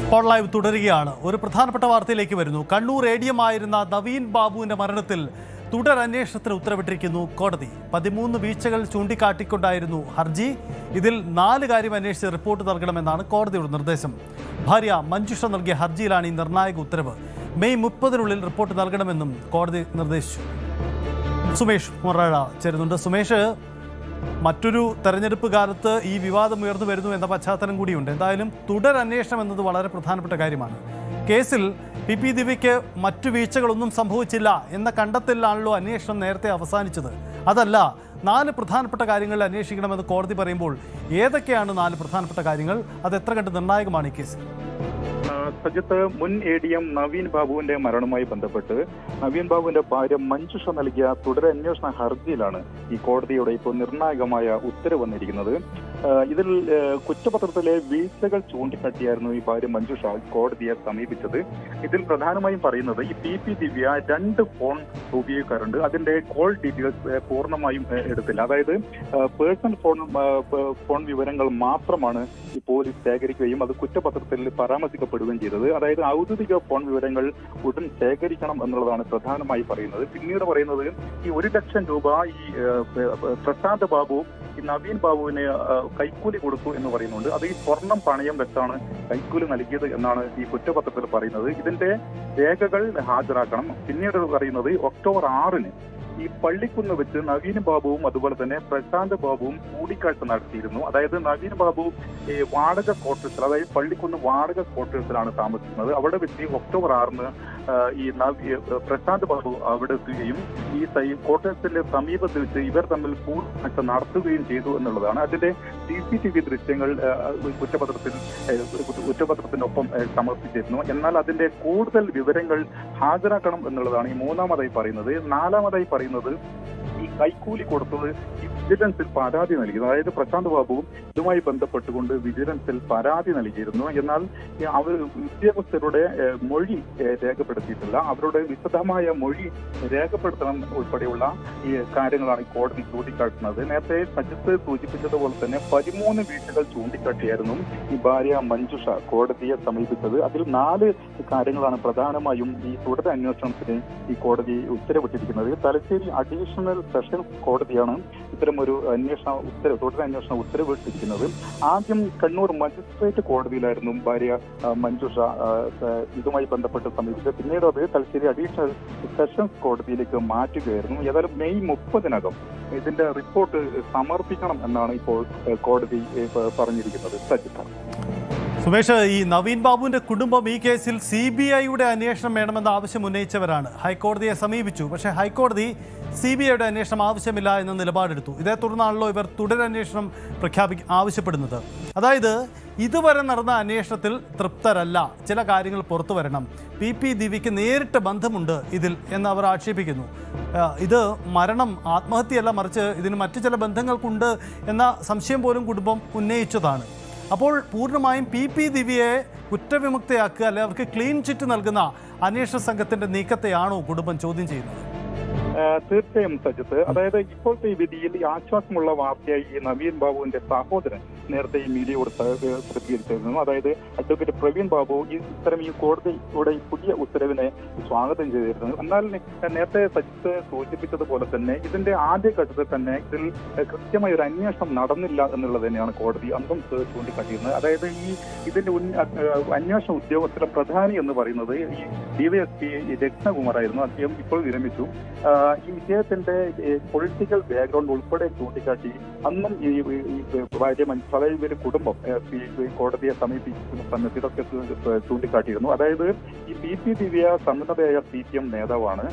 ഇപ്പോൾ ലൈവ് തുടരുകയാണ്. ഒരു പ്രധാനപ്പെട്ട വാർത്തയിലേക്ക് വരുന്നു. കണ്ണൂർ ADM ആയിരുന്ന നവീൻ ബാബുവിൻ്റെ മരണത്തിൽ തുടരന്വേഷണത്തിന് ഉത്തരവിട്ടിരിക്കുന്നു കോടതി. 13 വീഴ്ചകൾ ചൂണ്ടിക്കാട്ടിക്കൊണ്ടായിരുന്നു ഹർജി. ഇതിൽ 4 കാര്യം അന്വേഷിച്ച് റിപ്പോർട്ട് നൽകണമെന്നാണ് കോടതിയുടെ നിർദ്ദേശം. ഭാര്യ മഞ്ജുഷ നൽകിയ ഹർജിയിലാണ് ഈ നിർണായക ഉത്തരവ്. മെയ് 30-നുള്ളിൽ റിപ്പോർട്ട് നൽകണമെന്നും കോടതി നിർദ്ദേശിച്ചു. സുമേഷ് മൊറാഴ ചേരുന്നുണ്ട്. സുമേഷ്, മറ്റൊരു തെരഞ്ഞെടുപ്പ് കാലത്ത് ഈ വിവാദം ഉയർന്നു വരുന്നു എന്ന പശ്ചാത്തലം കൂടിയുണ്ട്. എന്തായാലും തുടരന്വേഷണം എന്നത് വളരെ പ്രധാനപ്പെട്ട കാര്യമാണ്. കേസിൽ PP ദിവ്യയ്ക്ക് മറ്റു വീഴ്ചകളൊന്നും സംഭവിച്ചില്ല എന്ന കണ്ടെത്തലിലാണല്ലോ അന്വേഷണം നേരത്തെ അവസാനിച്ചത്. അതല്ല, 4 പ്രധാനപ്പെട്ട കാര്യങ്ങൾ അന്വേഷിക്കണമെന്ന് കോടതി പറയുമ്പോൾ ഏതൊക്കെയാണ് 4 പ്രധാനപ്പെട്ട കാര്യങ്ങൾ? അത് എത്ര കണ്ട് നിർണായകമാണ് ഈ കേസിൽ? സജിത്ത്, മുൻ ADM നവീൻ ബാബുവിന്റെ മരണവുമായി ബന്ധപ്പെട്ട് നവീൻ ബാബുവിന്റെ ഭാര്യ മഞ്ജുഷ നൽകിയ തുടരന്വേഷണ ഹർജിയിലാണ് ഈ കോടതിയുടെ ഇപ്പോൾ നിർണായകമായ ഉത്തരവ് വന്നിരിക്കുന്നത്. ഇതിൽ കുറ്റപത്രത്തിലെ വീഴ്ചകൾ ചൂണ്ടിക്കാട്ടിയായിരുന്നു ഈ ഭാര്യ മഞ്ജുഷ കോടതിയെ സമീപിച്ചത്. ഇതിൽ പ്രധാനമായും പറയുന്നത് ഈ PP ദിവ്യ 2 ഫോൺ ഉപയോഗിക്കാറുണ്ട്, അതിന്റെ കോൾ ഡീറ്റെയിൽസ് പൂർണ്ണമായും എടുത്തില്ല. അതായത് പേഴ്സണൽ ഫോൺ വിവരങ്ങൾ മാത്രമാണ് ഈ പോലീസ് ശേഖരിക്കുകയും അത് കുറ്റപത്രത്തിൽ പരാമർശിക്കപ്പെടുകയും ചെയ്തത്. അതായത് ഔദ്യോഗിക ഫോൺ വിവരങ്ങൾ ഉടൻ ശേഖരിക്കണം എന്നുള്ളതാണ് പ്രധാനമായി പറയുന്നത്. പിന്നീട് പറയുന്നത് ഈ 1 ലക്ഷം രൂപ ഈ പ്രസാദ് ബാബു ഈ നവീൻ ബാബുവിന് കൈക്കൂലി കൊടുത്തു എന്ന് പറയുന്നുണ്ട്. അത് ഈ സ്വർണം പണയം വെച്ചാണ് കൈക്കൂലി നൽകിയത് എന്നാണ് ഈ കുറ്റപത്രത്തിൽ പറയുന്നത്. ഇതിന്റെ രേഖകൾ ഹാജരാക്കണം. പിന്നീട് പറയുന്നത് ഒക്ടോബർ 6-ന് ഈ പള്ളിക്കുന്ന് വെച്ച് നവീൻ ബാബുവും അതുപോലെ തന്നെ പ്രശാന്ത് ബാബുവും കൂടിക്കാഴ്ച നടത്തിയിരുന്നു. അതായത് നവീൻ ബാബു വാടക ക്വാർട്ടേഴ്സിൽ, അതായത് പള്ളിക്കുന്ന് വാടക ക്വാർട്ടേഴ്സിലാണ് താമസിക്കുന്നത്. അവിടെ വെച്ച് ഒക്ടോബർ 6 ഈ പ്രശാന്ത് ബാബു അവിടെ എത്തുകയും ഈ ക്വാർട്ടേഴ്സിന്റെ സമീപത്ത് വെച്ച് ഇവർ തമ്മിൽ കൂടിക്കാഴ്ച നടത്തുകയും ചെയ്തു എന്നുള്ളതാണ്. അതിന്റെ CCTV ദൃശ്യങ്ങൾ കുറ്റപത്രത്തിനൊപ്പം സമർപ്പിച്ചിരുന്നു. എന്നാൽ അതിന്റെ കൂടുതൽ വിവരങ്ങൾ ഹാജരാക്കണം എന്നുള്ളതാണ് ഈ മൂന്നാമതായി പറയുന്നത്. നാലാമതായി പറയുന്നത് ഈ കൈക്കൂലി കൊടുത്തത് ഈ വിജിലൻസിൽ പരാതി നൽകിയിരുന്നു. അതായത് പ്രശാന്ത് ബാബുവും ഇതുമായി ബന്ധപ്പെട്ടുകൊണ്ട് വിജിലൻസിൽ പരാതി നൽകിയിരുന്നു. എന്നാൽ അവർ ഉദ്യോഗസ്ഥരുടെ മൊഴി രേഖപ്പെടുത്തിയിട്ടില്ല. അവരുടെ വിശദമായ മൊഴി രേഖപ്പെടുത്തണം ഉൾപ്പെടെയുള്ള ഈ കാര്യങ്ങളാണ് കോടതി ചൂണ്ടിക്കാട്ടുന്നത്. നേരത്തെ സജിത്ത് സൂചിപ്പിച്ചതുപോലെ തന്നെ 13 വീഴ്ചകൾ ചൂണ്ടിക്കാട്ടിയായിരുന്നു ഈ ഭാര്യ മഞ്ജുഷ കോടതിയെ സമീപിച്ചത്. അതിൽ 4 കാര്യങ്ങളാണ് പ്രധാനമായും ഈ തുടരന്വേഷണത്തിന് ഈ കോടതി ഉത്തരവിട്ടിരിക്കുന്നത്. തലശ്ശേരി അഡീഷണൽ സെഷൻസ് കോടതിയാണ് ഇത്തരമൊരു തുടരന്വേഷണ ഉത്തരവിട്ടിരിക്കുന്നത്. ആദ്യം കണ്ണൂർ മജിസ്ട്രേറ്റ് കോടതിയിലായിരുന്നു ഭാര്യ മഞ്ജുഷ ഇതുമായി ബന്ധപ്പെട്ട് സമീപിച്ചത്. പിന്നീട് അത് തലശ്ശേരി അഡീഷണൽ സെഷൻസ് കോടതിയിലേക്ക് മാറ്റുകയായിരുന്നു. ഏതായാലും മെയ് 30 ഇതിന്റെ റിപ്പോർട്ട് സമർപ്പിക്കണം എന്നാണ് ഇപ്പോൾ കോടതി പറഞ്ഞിരിക്കുന്നത്. സജിത്ത്, സുമേഷ്, ഈ നവീൻ ബാബുവിന്റെ കുടുംബം ഈ കേസിൽ CBIയുടെ അന്വേഷണം വേണമെന്ന ആവശ്യം ഉന്നയിച്ചവരാണ്. ഹൈക്കോടതിയെ സമീപിച്ചു. പക്ഷേ ഹൈക്കോടതി CBIയുടെ അന്വേഷണം ആവശ്യമില്ല എന്ന നിലപാടെടുത്തു. ഇതേ തുടർന്നാണല്ലോ ഇവർ തുടരന്വേഷണം ആവശ്യപ്പെടുന്നത്. അതായത് ഇതുവരെ നടന്ന അന്വേഷണത്തിൽ തൃപ്തരല്ല, ചില കാര്യങ്ങൾ പുറത്തു വരണം, PP ദിവ്യയ്ക്ക് നേരിട്ട് ബന്ധമുണ്ട് ഇതിൽ എന്ന് അവർ ആക്ഷേപിക്കുന്നു. ഇത് മരണം ആത്മഹത്യയല്ല, മറിച്ച് ഇതിന് മറ്റു ചില ബന്ധങ്ങൾക്കുണ്ട് എന്ന സംശയം പോലും കുടുംബം ഉന്നയിച്ചതാണ്. അപ്പോൾ പൂർണ്ണമായും PP ദിവ്യയെ കുറ്റവിമുക്തയാക്കുക, അല്ലെ അവർക്ക് ക്ലീൻ ചിറ്റ് നൽകുന്ന അന്വേഷണ സംഘത്തിന്റെ നീക്കത്തെയാണോ കുടുംബം ചോദ്യം ചെയ്യുന്നത്? തീർച്ചയായും സജിത്ത്, അതായത് ഇപ്പോഴത്തെ ഈ വിധിയിൽ ആശ്വാസമുള്ള വാർത്തയായി ഈ നവീൻ ബാബുവിന്റെ സഹോദരൻ നേരത്തെ ഈ മീഡിയയോട് പ്രതികരിച്ചിരുന്നു. അതായത് അഡ്വക്കേറ്റ് പ്രവീൺ ബാബു ഇത്തരം ഈ കോടതിയുടെ പുതിയ ഉത്തരവിനെ സ്വാഗതം ചെയ്തിരുന്നു. എന്നാൽ നേരത്തെ സജിത്ത് സൂചിപ്പിച്ചതുപോലെ തന്നെ ഇതിന്റെ ആദ്യഘട്ടത്തിൽ തന്നെ ഇതിൽ കൃത്യമായ ഒരു അന്വേഷണം നടന്നില്ല എന്നുള്ളത് തന്നെയാണ് കോടതി അന്നും ചൂണ്ടിക്കാട്ടിയിരുന്നത്. അതായത് ഇതിന്റെ അന്വേഷണ ഉദ്യോഗസ്ഥരുടെ പ്രധാനി എന്ന് പറയുന്നത് ഈ DYSP രത്നകുമാർ ആയിരുന്നു. അദ്ദേഹം ഇപ്പോൾ വിരമിച്ചു. ഈ വിഷയത്തിന്റെ പൊളിറ്റിക്കൽ ബാക്ക്ഗ്രൗണ്ട് ഉൾപ്പെടെ ചൂണ്ടിക്കാട്ടി അന്നും ഈ ഭാര്യ ഇവര് കുടുംബം കോടതിയെ സമീപിക്കുന്ന സമയത്ത് ഇതൊക്കെ ചൂണ്ടിക്കാട്ടിയിരുന്നു. അതായത് ഈ PP ദിവ്യ സന്നദ്ധയായ CPM നേതാവാണ്.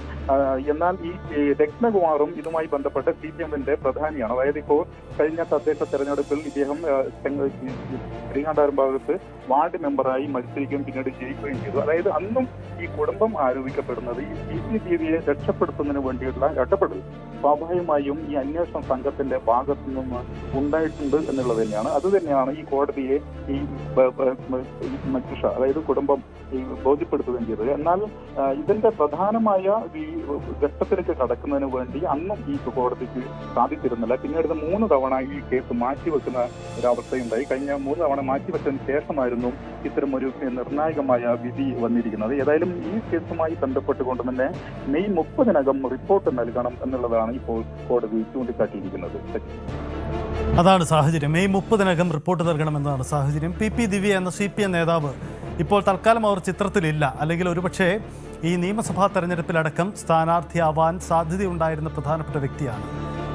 എന്നാൽ ഈ രത്നകുമാറും ഇതുമായി ബന്ധപ്പെട്ട CPMന്റെ പ്രധാനിയാണ്. അതായത് ഇപ്പോൾ കഴിഞ്ഞ തദ്ദേശ തെരഞ്ഞെടുപ്പിൽ ഇദ്ദേഹം ശ്രീകണ്ഠാപുരം ഭാഗത്ത് വാർഡ് മെമ്പറായി മത്സരിക്കുകയും പിന്നീട് ജയിക്കുകയും ചെയ്തു. അതായത് അന്നും ഈ കുടുംബം ആരോപിക്കപ്പെടുന്നത് ഈ PP ദിവ്യയെ രക്ഷപ്പെടുത്തുന്നതിന് വേണ്ടിയുള്ള ഇടപെടൽ സ്വാഭാവികമായും ഈ അന്വേഷണ സംഘത്തിന്റെ ഭാഗത്തു നിന്ന് ഉണ്ടായിട്ടുണ്ട് എന്നുള്ളത് തന്നെയാണ്. അതുതന്നെയാണ് ഈ കോടതിയെ ഈ മഞ്ജുഷ, അതായത് കുടുംബം ബോധ്യപ്പെടുത്തുകയും ചെയ്തത്. എന്നാൽ ഇതിന്റെ പ്രധാനമായ ഈ ഘട്ടത്തിലേക്ക് കടക്കുന്നതിന് വേണ്ടി അന്നും ഈ കോടതിക്ക് സാധിച്ചിരുന്നില്ല. പിന്നീട് 3 തവണ ഈ കേസ് മാറ്റിവെക്കുന്ന ഒരവസ്ഥയുണ്ടായി. കഴിഞ്ഞ 3 തവണ മാറ്റിവെച്ചതിന് ശേഷമായിരുന്നു ഇത്തരം ഒരു നിർണായകമായ വിധി വന്നിരിക്കുന്നത്. ഏതായാലും ഈ കേസുമായി ബന്ധപ്പെട്ടുകൊണ്ട് തന്നെ മെയ് 30 റിപ്പോർട്ട് നൽകണം എന്നുള്ളതാണ് ഇപ്പോൾ കോടതി ചൂണ്ടിക്കാട്ടിയിരിക്കുന്നത്. അതാണ് സാഹചര്യം. മെയ് 30 റിപ്പോർട്ട് നൽകണമെന്നതാണ് സാഹചര്യം. PP ദിവ്യ എന്ന CPM നേതാവ് ഇപ്പോൾ തൽക്കാലം അവർ ചിത്രത്തിലില്ല. അല്ലെങ്കിൽ ഒരുപക്ഷെ ഈ നിയമസഭാ തെരഞ്ഞെടുപ്പിലടക്കം സ്ഥാനാർത്ഥിയാവാൻ സാധ്യതയുണ്ടായിരുന്ന പ്രധാനപ്പെട്ട വ്യക്തിയാണ്.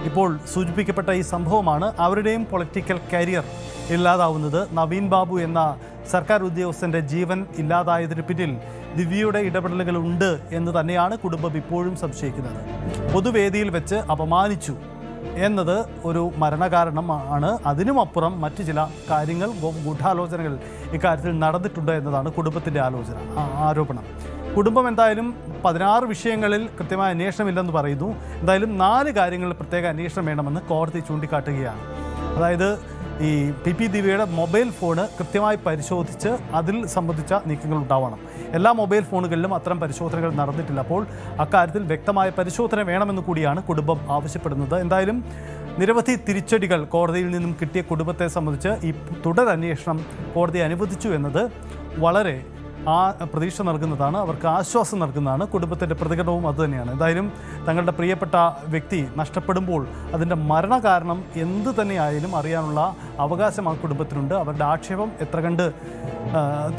ഇപ്പോൾ സൂചിപ്പിക്കപ്പെട്ട ഈ സംഭവമാണ് അവരുടെയും പൊളിറ്റിക്കൽ കരിയർ ഇല്ലാതാവുന്നത്. നവീൻ ബാബു എന്ന സർക്കാർ ഉദ്യോഗസ്ഥന്റെ ജീവൻ ഇല്ലാതായതിന് പിന്നിൽ ദിവ്യയുടെ ഇടപെടലുകൾ ഉണ്ട് എന്ന് തന്നെയാണ് കുടുംബം ഇപ്പോഴും സംശയിക്കുന്നത്. പൊതുവേദിയിൽ വെച്ച് അപമാനിച്ചു എന്നത് ഒരു മരണകാരണമാണ്. അതിനുമപ്പുറം മറ്റു ചില കാര്യങ്ങൾ, ഗൂഢാലോചനകൾ ഇക്കാര്യത്തിൽ നടന്നിട്ടുണ്ട് എന്നതാണ് കുടുംബത്തിൻ്റെ ആരോപണം. കുടുംബം എന്തായാലും 16 വിഷയങ്ങളിൽ കൃത്യമായ അന്വേഷണമില്ലെന്ന് പറയുന്നു. എന്തായാലും 4 കാര്യങ്ങളിൽ പ്രത്യേക അന്വേഷണം വേണമെന്ന് കോടതി ചൂണ്ടിക്കാട്ടുകയാണ്. അതായത് ഈ PP ദിവ്യയുടെ മൊബൈൽ ഫോണ് കൃത്യമായി പരിശോധിച്ച് അതിൽ സംബന്ധിച്ച നീക്കങ്ങൾ ഉണ്ടാവണം. എല്ലാ മൊബൈൽ ഫോണുകളിലും അത്തരം പരിശോധനകൾ നടന്നിട്ടില്ല. അപ്പോൾ അക്കാര്യത്തിൽ വ്യക്തമായ പരിശോധന വേണമെന്ന് കൂടിയാണ് കുടുംബം ആവശ്യപ്പെടുന്നത്. എന്തായാലും നിരവധി തിരിച്ചടികൾ കോടതിയിൽ നിന്നും കിട്ടിയ കുടുംബത്തെ സംബന്ധിച്ച് ഈ തുടരന്വേഷണം കോടതി അനുവദിച്ചു എന്നത് വളരെ ആ പ്രതീക്ഷ നൽകുന്നതാണ്, അവർക്ക് ആശ്വാസം നൽകുന്നതാണ്. കുടുംബത്തിൻ്റെ പ്രതികരണവും അതുതന്നെയാണ്. എന്തായാലും തങ്ങളുടെ പ്രിയപ്പെട്ട വ്യക്തി നഷ്ടപ്പെടുമ്പോൾ അതിൻ്റെ മരണകാരണം എന്ത് തന്നെയായാലും അറിയാനുള്ള അവകാശം ആ കുടുംബത്തിനുണ്ട്. അവരുടെ ആക്ഷേപം എത്ര കണ്ട്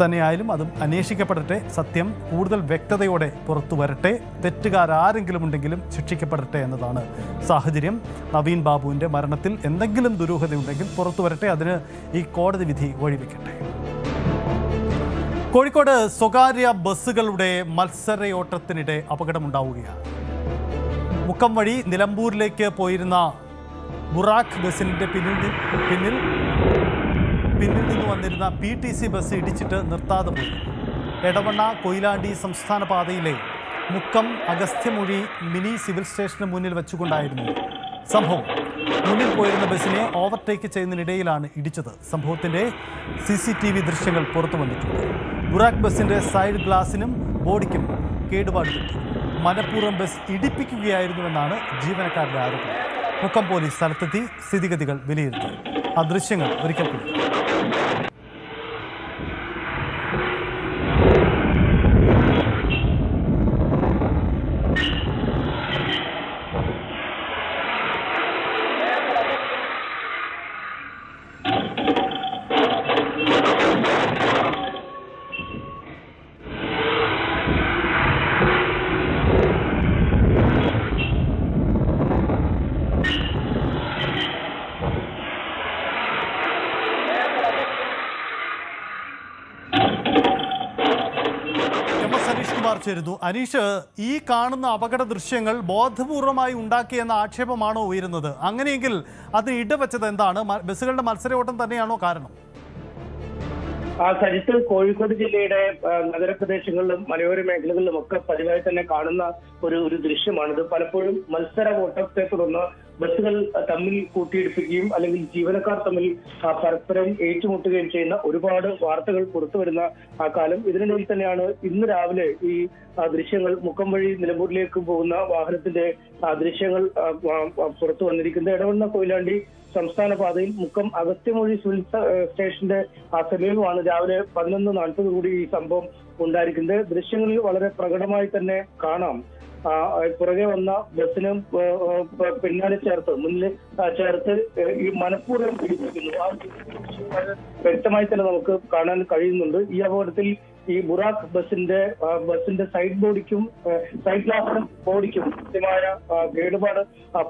തന്നെയായാലും അത് അന്വേഷിക്കപ്പെടട്ടെ, സത്യം കൂടുതൽ വ്യക്തതയോടെ പുറത്തു വരട്ടെ, തെറ്റുകാരെങ്കിലും ഉണ്ടെങ്കിലും ശിക്ഷിക്കപ്പെടട്ടെ എന്നതാണ് സാഹചര്യം. നവീൻ ബാബുവിൻ്റെ മരണത്തിൽ എന്തെങ്കിലും ദുരൂഹതയുണ്ടെങ്കിൽ പുറത്തു വരട്ടെ, അതിന് ഈ കോടതി വിധി വഴിവെക്കട്ടെ. കോഴിക്കോട് സ്വകാര്യ ബസ്സുകളുടെ മത്സരയോട്ടത്തിനിടെ അപകടമുണ്ടാവുകയാണ്. മുക്കം വഴി നിലമ്പൂരിലേക്ക് പോയിരുന്ന ബുറാക്ക് ബസ്സിൻ്റെ പിന്നിൽ നിന്ന് വന്നിരുന്ന PTC ബസ് ഇടിച്ചിട്ട് നിർത്താതെ പോയി. എടവണ്ണ കൊയിലാണ്ടി സംസ്ഥാന പാതയിലെ മുക്കം അഗസ്ത്യമൊഴി മിനി സിവിൽ സ്റ്റേഷന് മുന്നിൽ വെച്ചുകൊണ്ടായിരുന്നു സംഭവം. മുന്നിൽ പോയിരുന്ന ബസ്സിനെ ഓവർടേക്ക് ചെയ്യുന്നതിനിടയിലാണ് ഇടിച്ചത്. സംഭവത്തിൻ്റെ CCTV ദൃശ്യങ്ങൾ പുറത്തു വന്നിട്ടുണ്ട്. ബുറാക്ക് ബസ്സിൻ്റെ സൈഡ് ഗ്ലാസിനും ബോഡിക്കും കേടുപാട് പറ്റി. മനഃപൂർവ്വം ബസ് ഇടിപ്പിക്കുകയായിരുന്നുവെന്നാണ് ജീവനക്കാരുടെ ആരോപണം. മുക്കം പോലീസ് സ്ഥലത്തെത്തി സ്ഥിതിഗതികൾ വിലയിരുത്തി. ആ ദൃശ്യങ്ങൾ ഒരിക്കൽ കൂടി. ചേരുന്നു. അനീഷ്, ഈ കാണുന്ന അപകട ദൃശ്യങ്ങൾ ബോധപൂർവമായി ഉണ്ടാക്കിയെന്ന ആക്ഷേപമാണോ ഉയരുന്നത്? അങ്ങനെയെങ്കിൽ അതിന് ഇടവെച്ചത് എന്താണ്? ബസ്സുകളുടെ മത്സരയോട്ടം തന്നെയാണോ കാരണം? സജിത്ത്, കോഴിക്കോട് ജില്ലയുടെ നഗരപ്രദേശങ്ങളിലും മലയോര മേഖലകളിലും ഒക്കെ പതിവായി തന്നെ കാണുന്ന ഒരു ദൃശ്യമാണിത്. പലപ്പോഴും മത്സര ഓട്ടത്തെ തുടർന്ന് ബസ്സുകൾ തമ്മിൽ കൂട്ടിയിടിപ്പിക്കുകയും അല്ലെങ്കിൽ ജീവനക്കാർ തമ്മിൽ പരസ്പരം ഏറ്റുമുട്ടുകയും ചെയ്യുന്ന ഒരുപാട് വാർത്തകൾ പുറത്തു വരുന്ന ആ കാലം. ഇതിനിടയിൽ തന്നെയാണ് ഇന്ന് രാവിലെ ഈ ദൃശ്യങ്ങൾ മുക്കം വഴി നിലമ്പൂരിലേക്ക് പോകുന്ന വാഹനത്തിന്റെ ദൃശ്യങ്ങൾ പുറത്തു വന്നിരിക്കുന്നത്. എടവണ്ണ കൊയിലാണ്ടി സംസ്ഥാന പാതയിൽ മുക്കം അഗസ്ത്യമൊഴി സിവിൽ സ്റ്റേഷന്റെ സമീപമാണ് രാവിലെ 11:40 ഈ സംഭവം ഉണ്ടായിരിക്കുന്നത്. ദൃശ്യങ്ങളിൽ വളരെ പ്രകടമായി തന്നെ കാണാം പുറകെ വന്ന ബസ്സിന് പിന്നാലെ മുന്നിൽ ചേർത്ത് ഈ മനഃപൂർവ്വം ഇടിപ്പിക്കുന്നു. ആ വ്യക്തമായി തന്നെ നമുക്ക് കാണാൻ കഴിയുന്നുണ്ട്. ഈ അപകടത്തിൽ ഈ ബുറാക്ക് ബസ്സിന്റെ സൈഡ് ഗ്ലാസിനും ബോഡിക്കും കൃത്യമായ കേടുപാട്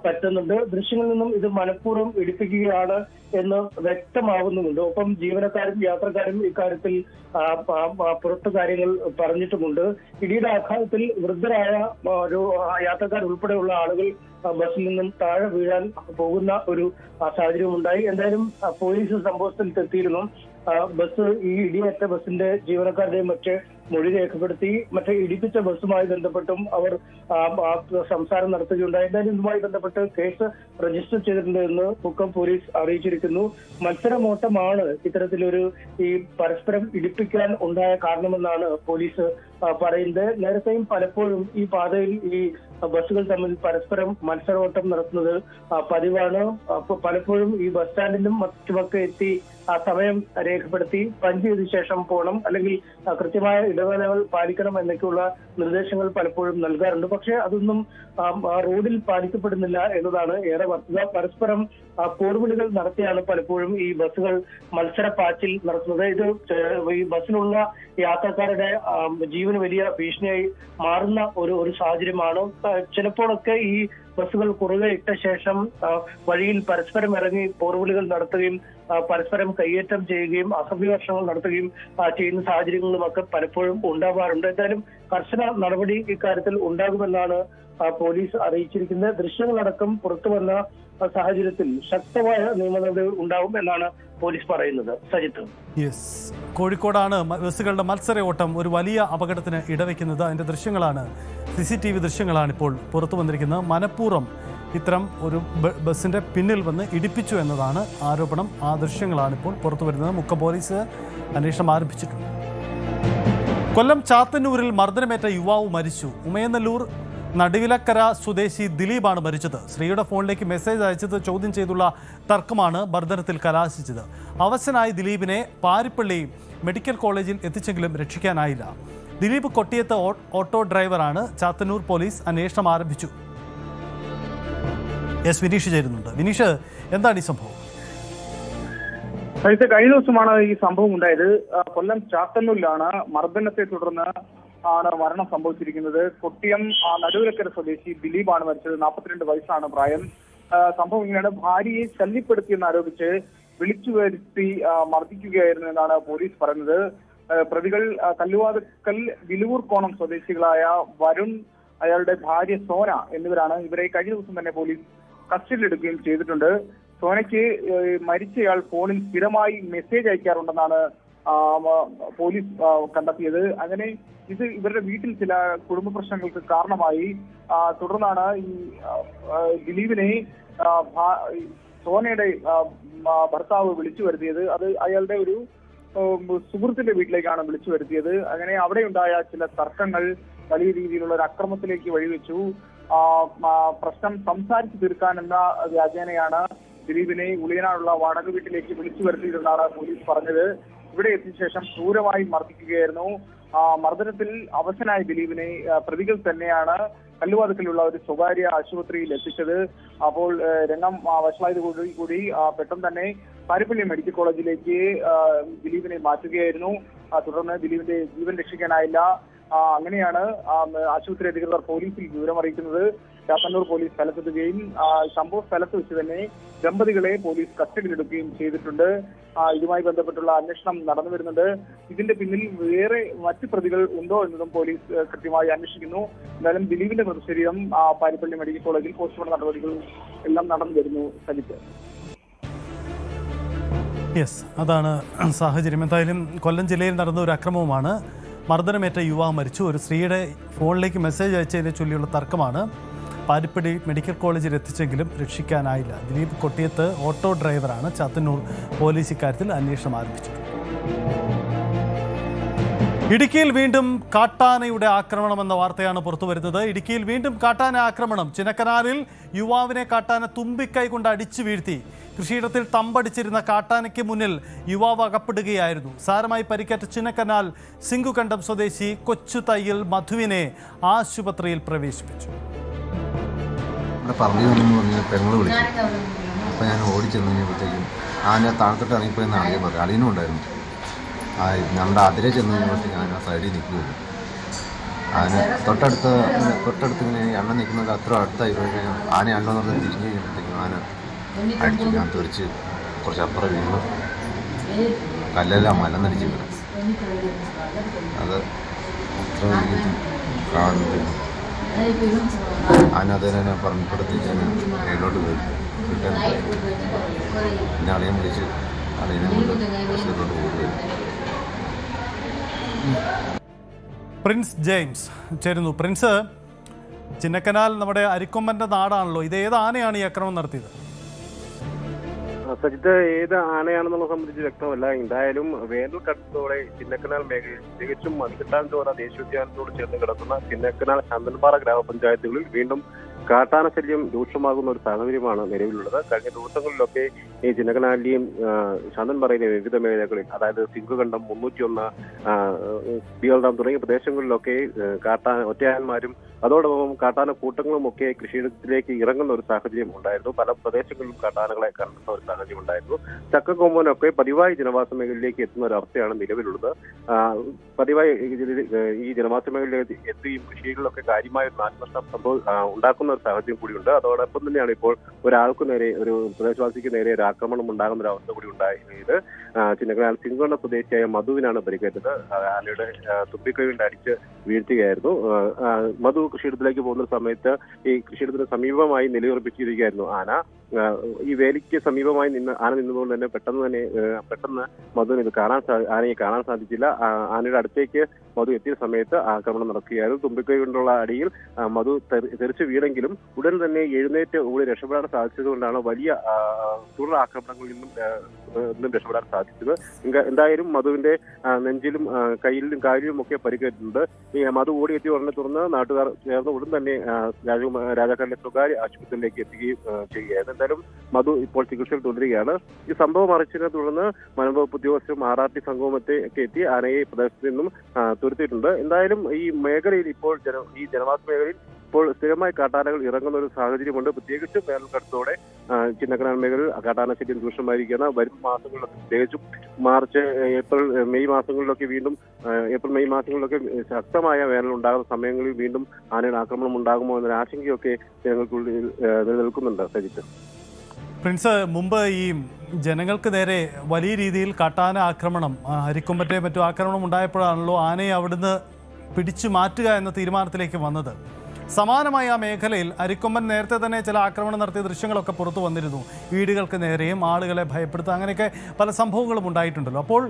പറ്റുന്നുണ്ട്. ദൃശ്യങ്ങളിൽ നിന്നും ഇത് മനഃപൂർവ്വം ഇടിപ്പിക്കുകയാണ് എന്ന് വ്യക്തമാകുന്നുമുണ്ട്. ഒപ്പം ജീവനക്കാരും യാത്രക്കാരും ഇക്കാര്യത്തിൽ പുറത്തു കാര്യങ്ങൾ പറഞ്ഞിട്ടുമുണ്ട്. ഇടിയുടെ ആഘാതത്തിൽ വൃദ്ധരായ ഒരു യാത്രക്കാരുൾപ്പെടെയുള്ള ആളുകൾ ബസ്സിൽ നിന്നും താഴെ വീഴാൻ പോകുന്ന ഒരു സാഹചര്യം ഉണ്ടായി. എന്തായാലും പോലീസ് സംഭവത്തിൽ എത്തിയിരുന്നു. ബസ് ഈ ഇടിയേറ്റ ബസ്സിന്റെ ജീവനക്കാരുടെയും മറ്റ് മൊഴി രേഖപ്പെടുത്തി. മറ്റേ ഇടിപ്പിച്ച ബസ്സുമായി ബന്ധപ്പെട്ടും അവർ സംസാരം നടത്തുകയുണ്ടായി. എന്തായാലും ഇതുമായി ബന്ധപ്പെട്ട് കേസ് രജിസ്റ്റർ ചെയ്തിട്ടുണ്ട് എന്ന് മുക്കം പോലീസ് അറിയിച്ചിരിക്കുന്നു. മത്സരമോട്ടമാണ് ഇത്തരത്തിലൊരു ഈ പരസ്പരം ഇടിപ്പിക്കാൻ ഉണ്ടായ കാരണമെന്നാണ് പോലീസ് പറയുന്നത്. നേരത്തെയും പലപ്പോഴും ഈ പാതയിൽ ഈ ബസ്സുകൾ തമ്മിൽ പരസ്പരം മത്സരോട്ടം നടത്തുന്നത് പതിവാണ്. പലപ്പോഴും ഈ ബസ് സ്റ്റാൻഡിലും മറ്റുമൊക്കെ എത്തി ആ സമയം രേഖപ്പെടുത്തി പഞ്ച് ചെയ്ത ശേഷം പോകണം, അല്ലെങ്കിൽ കൃത്യമായ ഇടവേളകൾ പാലിക്കണം എന്നൊക്കെയുള്ള നിർദ്ദേശങ്ങൾ പലപ്പോഴും നൽകാറുണ്ട്. പക്ഷേ അതൊന്നും റോഡിൽ പാലിക്കപ്പെടുന്നില്ല എന്നതാണ് ഏറെ വസ്തുത. പരസ്പരം പോർവിളികൾ നടത്തിയാണ് പലപ്പോഴും ഈ ബസ്സുകൾ മത്സര പാച്ചിൽ നടത്തുന്നത്. ഇത് ഈ ബസ്സിലുള്ള യാത്രക്കാരുടെ ജീവന് വലിയ ഭീഷണിയായി മാറുന്ന ഒരു സാഹചര്യമാണ്. ചിലപ്പോഴൊക്കെ ഈ ബസ്സുകൾ കുറുകെ ഇട്ട ശേഷം വഴിയിൽ പരസ്പരം ഇറങ്ങി പോർവിളികൾ നടത്തുകയും പരസ്പരം കയ്യേറ്റം ചെയ്യുകയും അസഭ്യവർഷങ്ങൾ നടത്തുകയും ചെയ്യുന്ന സാഹചര്യങ്ങളുമൊക്കെ പലപ്പോഴും ഉണ്ടാവാറുണ്ട്. എന്തായാലും കർശന നടപടി ഇക്കാര്യത്തിൽ ഉണ്ടാകുമെന്നാണ് പോലീസ് അറിയിച്ചിരിക്കുന്നത്. ദൃശ്യങ്ങളടക്കം പുറത്തു വന്ന സാഹചര്യത്തിൽ ശക്തമായ നിയമ നടപടി ഉണ്ടാവും എന്നാണ് പോലീസ് പറയുന്നത്. സജിത്ത്, യെസ്, കോഴിക്കോടാണ് ബസ്സുകളുടെ മത്സരയോട്ടം ഒരു വലിയ അപകടത്തിന് ഇടവെക്കുന്നത്. അതിന്റെ ദൃശ്യങ്ങളാണ്, CCTV ദൃശ്യങ്ങളാണ് ഇപ്പോൾ പുറത്തു വന്നിരിക്കുന്നത്. മനഃപൂർവ്വം ഇത്തരം ഒരു ബസ്സിന്റെ പിന്നിൽ വന്ന് ഇടിപ്പിച്ചു എന്നതാണ് ആരോപണം. ആ ദൃശ്യങ്ങളാണ് ഇപ്പോൾ പുറത്തു വരുന്നത്. മുക്കം പോലീസ് അന്വേഷണം ആരംഭിച്ചിട്ടുണ്ട്. കൊല്ലം ചാത്തന്നൂരിൽ മർദ്ദനമേറ്റ യുവാവ് മരിച്ചു. ഉമയനല്ലൂർ നടുവിലക്കര സ്വദേശി ദിലീപാണ് മരിച്ചത്. സ്ത്രീയുടെ ഫോണിലേക്ക് മെസ്സേജ് അയച്ചത് ചോദ്യം ചെയ്തുള്ള തർക്കമാണ് മർദ്ദനത്തിൽ കലാശിച്ചത്. അവശനായ ദിലീപിനെ പാരിപ്പള്ളി മെഡിക്കൽ കോളേജിൽ എത്തിച്ചെങ്കിലും രക്ഷിക്കാനായില്ല. ദിലീപ് കൊട്ടിയത്ത് ഓട്ടോ ഡ്രൈവറാണ്. ചാത്തന്നൂർ പോലീസ് അന്വേഷണം ആരംഭിച്ചു. വിനീഷ് ചേരുന്നുണ്ട്. വിനീഷ്, എന്താണ് ഈ സംഭവം? കഴിഞ്ഞ ദിവസമാണ് ഈ സംഭവം ഉണ്ടായത്. കൊല്ലം ചാത്തന്നൂരിലാണ് മർദ്ദനത്തെ തുടർന്ന് മരണം സംഭവിച്ചിരിക്കുന്നത്. കൊട്ടിയം നടുവിലക്കര സ്വദേശി ദിലീപാണ് മരിച്ചത്. 42 വയസ്സാണ് പ്രായം. സംഭവം ഇങ്ങനെയാണ്. ഭാര്യയെ ശല്യപ്പെടുത്തിയെന്ന് ആരോപിച്ച് വിളിച്ചു വരുത്തി മർദ്ദിക്കുകയായിരുന്നു എന്നാണ് പോലീസ് പറയുന്നത്. പ്രതികൾ കല്ലുവാതുക്കൽ വിലുവൂർക്കോണം സ്വദേശികളായ വരുൺ, അയാളുടെ ഭാര്യ സോന എന്നിവരാണ്. ഇവരെ കഴിഞ്ഞ ദിവസം തന്നെ പോലീസ് കസ്റ്റഡിയിലെടുക്കുകയും ചെയ്തിട്ടുണ്ട്. സോനയ്ക്ക് മരിച്ചയാൾ ഫോണിൽ സ്ഥിരമായി മെസ്സേജ് അയക്കാറുണ്ടെന്നാണ് പോലീസ് കണ്ടെത്തിയത്. അങ്ങനെ ഇത് ഇവരുടെ വീട്ടിൽ ചില കുടുംബ പ്രശ്നങ്ങൾക്ക് കാരണമായി. തുടർന്നാണ് ഈ ദിലീപിനെ സോനയുടെ ഭർത്താവ് വിളിച്ചു വരുത്തിയത്. അത് അയാളുടെ ഒരു സുഹൃത്തിന്റെ വീട്ടിലേക്കാണ് വിളിച്ചു വരുത്തിയത്. അങ്ങനെ അവിടെ ഉണ്ടായ ചില തർക്കങ്ങൾ വലിയ രീതിയിലുള്ള ഒരു അക്രമത്തിലേക്ക് വഴിവെച്ചു. പ്രശ്നം സംസാരിച്ചു തീർക്കാനെന്ന വ്യാജേനയാണ് ദിലീപിനെ ഉളിയനാടുള്ള വാടക വീട്ടിലേക്ക് വിളിച്ചു വരുത്തിയതെന്നാണ് പോലീസ് പറഞ്ഞത്. ഇവിടെ എത്തിയ ശേഷം ക്രൂരമായി മർദ്ദിക്കുകയായിരുന്നു. മർദ്ദനത്തിൽ അവശനായ ദിലീപിനെ പ്രതികൾ തന്നെയാണ് കല്ലുവാതുക്കലുള്ള ഒരു സ്വകാര്യ ആശുപത്രിയിൽ എത്തിച്ചത്. അപ്പോൾ രംഗം വഷളായതോടുകൂടി പെട്ടെന്ന് തന്നെ പാരിപ്പള്ളി മെഡിക്കൽ കോളേജിലേക്ക് ദിലീപിനെ മാറ്റുകയായിരുന്നു. തുടർന്ന് ദിലീപിന്റെ ജീവൻ രക്ഷിക്കാനായില്ല. അങ്ങനെയാണ് ആശുപത്രി അധികൃതർ പോലീസിൽ വിവരം അറിയിക്കുന്നത്. ചാത്തന്നൂർ പോലീസ് സ്ഥലത്തെത്തുകയും സംഭവ സ്ഥലത്ത് വെച്ച് തന്നെ ദമ്പതികളെ പോലീസ് കസ്റ്റഡിയിലെടുക്കുകയും ചെയ്തിട്ടുണ്ട്. ഇതുമായി ബന്ധപ്പെട്ടുള്ള അന്വേഷണം നടന്നു വരുന്നുണ്ട്. ഇതിന്റെ പിന്നിൽ വേറെ മറ്റ് പ്രതികൾ ഉണ്ടോ എന്നതും പോലീസ് കൃത്യമായി അന്വേഷിക്കുന്നു. എന്തായാലും ദിലീപിന്റെ മൃതശരീരം പാരിപ്പള്ളി മെഡിക്കൽ കോളേജിൽ പോസ്റ്റ്മോർട്ടം നടപടികൾ എല്ലാം നടന്നു വരുന്നു. സജിത്ത്, അതാണ് സാഹചര്യം. എന്തായാലും കൊല്ലം ജില്ലയിൽ നടന്ന ഒരു അക്രമവുമാണ്. മർദ്ദനമേറ്റ യുവാവ് മരിച്ചു. ഒരു സ്ത്രീയുടെ ഫോണിലേക്ക് മെസ്സേജ് അയച്ചതിനെ ചൊല്ലിയുള്ള തർക്കമാണ്. പാരിപ്പള്ളി മെഡിക്കൽ കോളേജിൽ എത്തിച്ചെങ്കിലും രക്ഷിക്കാനായില്ല. ദിലീപ് കൊട്ടിയത്ത് ഓട്ടോ ഡ്രൈവറാണ്. ചാത്തന്നൂർ പോലീസ് ഇക്കാര്യത്തിൽ അന്വേഷണം ആരംഭിച്ചു. ഇടുക്കിയിൽ വീണ്ടും കാട്ടാനയുടെ ആക്രമണമെന്ന വാർത്തയാണ് പുറത്തുവരുന്നത്. ഇടുക്കിയിൽ വീണ്ടും കാട്ടാന ആക്രമണം. ചിന്നക്കനാലിൽ യുവാവിനെ കാട്ടാന തുമ്പിക്കൈ കൊണ്ട് അടിച്ചു വീഴ്ത്തി. കൃഷിയിടത്തിൽ തമ്പടിച്ചിരുന്ന കാട്ടാനയ്ക്ക് മുന്നിൽ യുവാവ് അകപ്പെടുകയായിരുന്നു. സാരമായി പരിക്കേറ്റ ചിന്നക്കനാൽ സിംഗുകണ്ടം സ്വദേശി കൊച്ചു തയ്യിൽ മധുവിനെ ആശുപത്രിയിൽ പ്രവേശിപ്പിച്ചു. പറഞ്ഞു വന്നെന്ന് പറഞ്ഞ് പെങ്ങൾ വിളിച്ചു. അപ്പോൾ ഞാൻ ഓടിച്ചെന്ന് കഴിഞ്ഞപ്പോഴത്തേക്കും ആന താഴത്തോട്ട് ഇറങ്ങിപ്പോയെന്ന് അളിയൻ പറഞ്ഞു. അളിയനും ഉണ്ടായിരുന്നു. ഞങ്ങളുടെ അതിരെ ചെന്ന് കഴിഞ്ഞപ്പോഴത്തേക്കും ഞാൻ ആ സൈഡിൽ നിൽക്കുകയുള്ളൂ. അതിന് തൊട്ടടുത്ത് ഇങ്ങനെ എണ്ണ നിൽക്കുന്നത് അത്ര അടുത്തായി കഴിഞ്ഞാൽ ആന എണ്ണം പറഞ്ഞ് തിരിഞ്ഞ് കഴിഞ്ഞപ്പോഴത്തേക്കും ആന അടിച്ചു. ഞാൻ തെറിച്ച് കുറച്ചപ്പുറം വീണു. കല്ലെല്ലാം മലന്നടിച്ച് വീണു. അത് അത്ര കാണുന്നത് അതിനകത്ത് തന്നെ പറമ്പിപ്പുറത്തേക്ക് ഞാൻ മേലോട്ട് പോയി കിട്ടാൻ. പിന്നെ അളിയൻ വിളിച്ച് അളിയനെ കൊണ്ട് ബസ്സിലോട്ട് പോവുകയായിരുന്നു. പ്രിൻസ് ജെയിംസ് ചേരുന്നു. പ്രിൻസ്, ചിന്നക്കനാൽ നമ്മുടെ അരിക്കൊമ്പന്റെ നാടാണല്ലോ. ഇത് ഏത് ആനയാണ് ഈ ആക്രമണം നടത്തിയത്? സജിത്ത്, ഏത് ആനയാണെന്നുള്ള സംബന്ധിച്ച് വ്യക്തമല്ല. എന്തായാലും വേനൽക്കടുത്തോടെ ചിന്നക്കനാൽ മേഖലയിൽ തികച്ചും മതികെട്ടാൻതോറ ദേശീയോദ്യാനത്തോട് ചേർന്ന് കിടക്കുന്ന ചിന്നക്കനാൽ ശാന്തൻപാറ ഗ്രാമപഞ്ചായത്തുകളിൽ വീണ്ടും കാട്ടാന ശല്യം രൂക്ഷമാകുന്ന ഒരു സാഹചര്യമാണ് നിലവിലുള്ളത്. കഴിഞ്ഞ ദിവസങ്ങളിലൊക്കെ ഈ ചിന്നക്കനാലിലെയും ശാന്തൻപാറയിലെയും വിവിധ മേഖലകളിൽ, അതായത് സിംഗുകണ്ടം, 301, ബിയൽ ഡാം തുടങ്ങിയ പ്രദേശങ്ങളിലൊക്കെ ഒറ്റയാന്മാരും അതോടൊപ്പം കാട്ടാന കൂട്ടങ്ങളും ഒക്കെ കൃഷിയിടത്തിലേക്ക് ഇറങ്ങുന്ന ഒരു സാഹചര്യം ഉണ്ടായിരുന്നു. പല പ്രദേശങ്ങളിലും കാട്ടാനകളെ കണ്ടെത്തുന്ന ഒരു സാഹചര്യം ഉണ്ടായിരുന്നു. ചക്കക്കൊമ്പനൊക്കെ പതിവായി ജനവാസ മേഖലയിലേക്ക് എത്തുന്ന ഒരു അവസ്ഥയാണ് നിലവിലുള്ളത്. പതിവായി ഈ ജനവാസ മേഖലയിലേക്ക് എത്തുകയും കൃഷികളിലൊക്കെ കാര്യമായ ഒരു നാശനഷ്ടം ഉണ്ടാക്കുന്ന ഒരു സാഹചര്യം കൂടിയുണ്ട്. അതോടൊപ്പം തന്നെയാണ് ഇപ്പോൾ ഒരാൾക്ക് നേരെ, ഒരു പ്രദേശവാസിക്ക് നേരെ ഒരു ആക്രമണം ഉണ്ടാകുന്ന ഒരു അവസ്ഥ കൂടി ഉണ്ടായത്. ചിന്നക്കനാൽ സിംഗുകണ്ടം സ്വദേശിയായ മധുവിനാണ് പരിക്കേറ്റത്. ആനയുടെ തുമ്പിക്കൈ കൊണ്ട് അടിച്ച് വീഴ്ത്തുകയായിരുന്നു. മധു കൃഷിയിടത്തിലേക്ക് പോകുന്ന സമയത്ത് ഈ കൃഷിയിടത്തിന് സമീപമായി നിലയുറപ്പിച്ചിരിക്കുകയായിരുന്നു ആന. ഈ വേലിക്ക് സമീപമായി ആന നിന്നതുകൊണ്ട് തന്നെ പെട്ടെന്ന് മധുവിന് ആനയെ കാണാൻ സാധിച്ചില്ല. ആനയുടെ അടുത്തേക്ക് മധു എത്തിയ സമയത്ത് ആക്രമണം നടക്കുകയായിരുന്നു. തുമ്പിക്കൈ കൊണ്ടുള്ള അടിയിൽ മധു തെറിച്ചു വീണെങ്കിലും ഉടൻ തന്നെ എഴുന്നേറ്റ് ഓടി രക്ഷപ്പെടാൻ സാധിച്ചതുകൊണ്ടാണ് വലിയ തുടർ ആക്രമണങ്ങളിൽ നിന്നും രക്ഷപ്പെടാൻ സാധിച്ചത്. എന്തായാലും മധുവിന്റെ നെഞ്ചിലും കയ്യിലും കാലിലും ഒക്കെ പരിക്കേറ്റിട്ടുണ്ട്. ഈ മധു ഓടിയെത്തിയ ഉടനെ തുടർന്ന് നാട്ടുകാർ ചേർന്ന് ഉടൻ തന്നെ രാജാക്കാടിലെ സ്വകാര്യ ആശുപത്രിയിലേക്ക് എത്തുകയും ചെയ്യുകയായിരുന്നു. എന്തായാലും മധു ഇപ്പോൾ ചികിത്സയിൽ തുടരുകയാണ്. ഈ സംഭവം അറിയിച്ചതിനെ തുടർന്ന് വനംവകുപ്പ് ഉദ്യോഗസ്ഥരും RRT സംഘവും ഒക്കെ എത്തി ആനയെ പ്രദേശത്ത് നിന്നും തുരത്തിയിട്ടുണ്ട്. എന്തായാലും ഈ മേഖലയിൽ ഇപ്പോൾ ഈ ജനവാസ മേഖലയിൽ ഇപ്പോൾ സ്ഥിരമായി കാട്ടാനകൾ ഇറങ്ങുന്ന ഒരു സാഹചര്യമുണ്ട്. പ്രത്യേകിച്ചും വേനൽക്കാലത്തോടെ ചിന്നക്കനാൽ മേഖലയിൽ കാട്ടാനശല്യം രൂക്ഷമായിരിക്കുകയാണ്. വരും മാസങ്ങളിലൊക്കെ പ്രത്യേകിച്ചും മാർച്ച് ഏപ്രിൽ മെയ് മാസങ്ങളിലൊക്കെ ശക്തമായ വേനൽ ഉണ്ടാകുന്ന സമയങ്ങളിൽ വീണ്ടും ആനയുടെ ആക്രമണം ഉണ്ടാകുമോ എന്നൊരു ആശങ്കയൊക്കെ ജനങ്ങൾക്കുള്ളിൽ നിലനിൽക്കുന്നുണ്ട്. സജിത്ത്, പ്രിൻസ്, മുമ്പ് ഈ ജനങ്ങൾക്ക് നേരെ വലിയ രീതിയിൽ കാട്ടാന ആക്രമണം, അരിക്കൊമ്പറ്റെ മറ്റു ആക്രമണം ഉണ്ടായപ്പോഴാണല്ലോ ആനയെ അവിടുന്ന് പിടിച്ചു മാറ്റുക എന്ന തീരുമാനത്തിലേക്ക് വന്നത്. സമാനമായി ആ മേഖലയിൽ അരിക്കൊമ്പൻ നേരത്തെ തന്നെ ചില ആക്രമണം നടത്തിയ ദൃശ്യങ്ങളൊക്കെ പുറത്തു വന്നിരുന്നു. വീടുകൾക്ക് നേരെയും ആളുകളെ ഭയപ്പെടുത്തുക, അങ്ങനെയൊക്കെ പല സംഭവങ്ങളും ഉണ്ടായിട്ടുണ്ടല്ലോ. അപ്പോൾ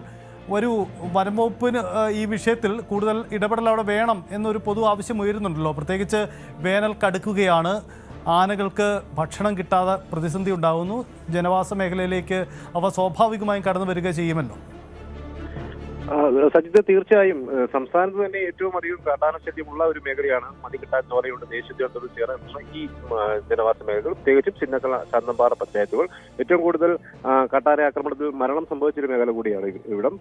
ഒരു വനംവകുപ്പിന് ഈ വിഷയത്തിൽ കൂടുതൽ ഇടപെടൽ അവിടെ വേണം എന്നൊരു പൊതു ആവശ്യം ഉയരുന്നുണ്ടല്ലോ. പ്രത്യേകിച്ച് വേനൽ കടുക്കുകയാണ്, ആനകൾക്ക് ഭക്ഷണം കിട്ടാതെ പ്രതിസന്ധി ഉണ്ടാകുന്നു, ജനവാസ മേഖലയിലേക്ക് അവ സ്വാഭാവികമായും കടന്നു വരിക ചെയ്യുമല്ലോ. സജിത്ത്, തീർച്ചയായും സംസ്ഥാനത്ത് തന്നെ ഏറ്റവും അധികം കാട്ടാനശല്യമുള്ള ഒരു മേഖലയാണ് മണിക്കട്ടാൻ ചോലയുടെ ദേശീയോദ്യാനത്തോട് ചേർന്ന ഈ ജനവാസ മേഖലകൾ, പ്രത്യേകിച്ചും ചിന്നക്കൽ ശാന്തമ്പാറ പഞ്ചായത്തുകൾ. ഏറ്റവും കൂടുതൽ കാട്ടാന ആക്രമണത്തിൽ മരണം സംഭവിച്ചൊരു മേഖല കൂടിയാണ് ഇവിടം.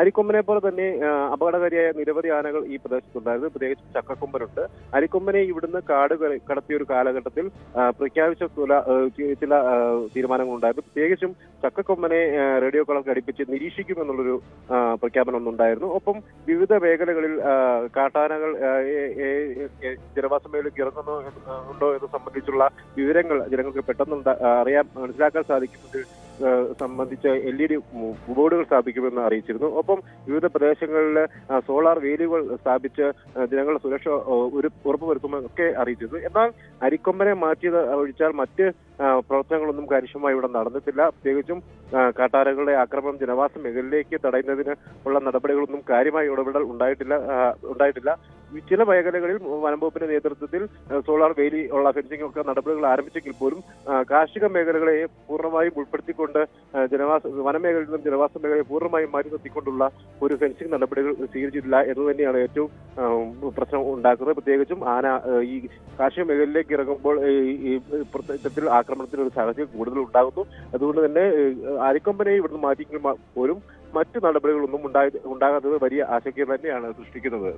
അരിക്കൊമ്പനെ പോലെ തന്നെ അപകടകാരിയായ നിരവധി ആനകൾ ഈ പ്രദേശത്തുണ്ടായിരുന്നു. പ്രത്യേകിച്ച് ചക്കക്കൊമ്പനുണ്ട്. അരിക്കൊമ്പനെ ഇവിടുന്ന് കാട് കടത്തിയ ഒരു കാലഘട്ടത്തിൽ പ്രഖ്യാപിച്ച ചില തീരുമാനങ്ങളുണ്ടായിരുന്നു. പ്രത്യേകിച്ചും ചക്കക്കൊമ്പനെ റേഡിയോ കോളർ ഘടിപ്പിച്ച് നിരീക്ഷിക്കുമെന്നുള്ളൊരു പ്രഖ്യാപനം ഒന്നുണ്ടായിരുന്നു. ഒപ്പം വിവിധ മേഖലകളിൽ കാട്ടാനകൾ ജനവാസ മേഖലയ്ക്ക് ഇറങ്ങുന്നുണ്ടോ എന്ന് സംബന്ധിച്ചുള്ള വിവരങ്ങൾ ജനങ്ങൾക്ക് പെട്ടെന്ന് മനസ്സിലാക്കാൻ സാധിക്കുന്നത് സംബന്ധിച്ച LED ബോർഡുകൾ സ്ഥാപിക്കുമെന്ന് അറിയിച്ചിരുന്നു. ഒപ്പം വിവിധ പ്രദേശങ്ങളിൽ സോളാർ വേലികൾ സ്ഥാപിച്ച് ജനങ്ങളുടെ സുരക്ഷ ഉറപ്പുവരുത്തുമെന്നൊക്കെ അറിയിച്ചിരുന്നു. എന്നാൽ അരിക്കൊമ്പനെ മാറ്റിയത് ഒഴിച്ചാൽ മറ്റ് പ്രവർത്തനങ്ങളൊന്നും കാര്യക്ഷമമായി ഇവിടെ നടന്നിട്ടില്ല. പ്രത്യേകിച്ചും കാട്ടാനകളുടെ ആക്രമണം ജനവാസ മേഖലയിലേക്ക് തടയുന്നതിന് ഉള്ള നടപടികളൊന്നും കാര്യമായ ഇടപെടൽ ഉണ്ടായിട്ടില്ല. ചില മേഖലകളിൽ വനംവകുപ്പിന്റെ നേതൃത്വത്തിൽ സോളാർ വേലി ഉള്ള ഫെൻസിംഗ് ഒക്കെ നടപടികൾ ആരംഭിച്ചെങ്കിൽ പോലും കാർഷിക മേഖലകളെ പൂർണ്ണമായും ഉൾപ്പെടുത്തിക്കൊണ്ട് വനമേഖലയിൽ നിന്നും ജനവാസ മേഖലയെ പൂർണ്ണമായും മാറ്റി നിർത്തിക്കൊണ്ടുള്ള ഒരു ഫെൻസിംഗ് നടപടികൾ സ്വീകരിച്ചിട്ടില്ല എന്ന് തന്നെയാണ് ഏറ്റവും പ്രശ്നം ഉണ്ടാക്കുന്നത്. പ്രത്യേകിച്ചും ആന ഈ കാർഷിക മേഖലയിലേക്ക് ഇറങ്ങുമ്പോൾ ഈ ഇത്തരത്തിൽ ആക്രമണത്തിന് ഒരു സാഹചര്യം കൂടുതൽ ഉണ്ടാകുന്നു. അതുകൊണ്ട് തന്നെ അരിക്കൊമ്പനെ ഇവിടുന്ന് മാറ്റിയെങ്കിൽ പോലും മറ്റു നടപടികളൊന്നും ഉണ്ടാകാത്തത് വലിയ ആശങ്ക തന്നെയാണ് സൃഷ്ടിക്കുന്നത്.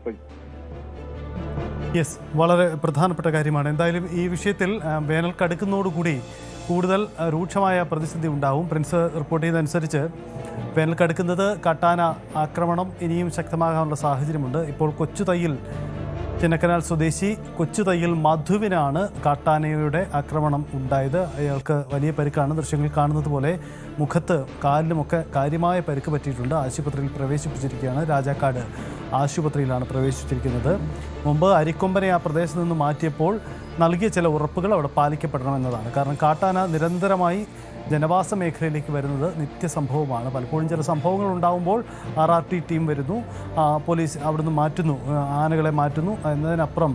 യെസ്, വളരെ പ്രധാനപ്പെട്ട കാര്യമാണ്. എന്തായാലും ഈ വിഷയത്തിൽ വേനൽ കടുക്കുന്നതോടുകൂടി കൂടുതൽ രൂക്ഷമായ പ്രതിസന്ധി ഉണ്ടാവും. പ്രിൻസ് റിപ്പോർട്ട് ചെയ്തതനുസരിച്ച് വേനൽ കടുക്കുന്നത് കാട്ടാന ആക്രമണം ഇനിയും ശക്തമാകാനുള്ള സാഹചര്യമുണ്ട്. ഇപ്പോൾ കൊച്ചുതയ്യിൽ ചിന്നക്കനാൽ സ്വദേശി കൊച്ചുതയ്യിൽ മധുവിനാണ് കാട്ടാനയുടെ ആക്രമണം ഉണ്ടായത്. അയാൾക്ക് വലിയ പരിക്കാണ്. ദൃശ്യങ്ങളിൽ കാണുന്നത് പോലെ മുഖത്ത് കാലിലുമൊക്കെ കാര്യമായ പരിക്ക് പറ്റിയിട്ടുണ്ട്. ആശുപത്രിയിൽ പ്രവേശിപ്പിച്ചിരിക്കുകയാണ്. രാജാക്കാട് ആശുപത്രിയിലാണ് പ്രവേശിച്ചിരിക്കുന്നത്. മുമ്പ് അരിക്കൊമ്പനെ ആ പ്രദേശത്ത് നിന്ന് മാറ്റിയപ്പോൾ നൽകിയ ചില ഉറപ്പുകൾ അവിടെ പാലിക്കപ്പെടണമെന്നതാണ്. കാരണം കാട്ടാന നിരന്തരമായി ജനവാസ മേഖലയിലേക്ക് വരുന്നത് നിത്യസംഭവമാണ്. പലപ്പോഴും ചില സംഭവങ്ങൾ ഉണ്ടാകുമ്പോൾ RRT ടീം വരുന്നു, പോലീസ് അവിടുന്ന് മാറ്റുന്നു, ആനകളെ മാറ്റുന്നു. എന്നതിനപ്പുറം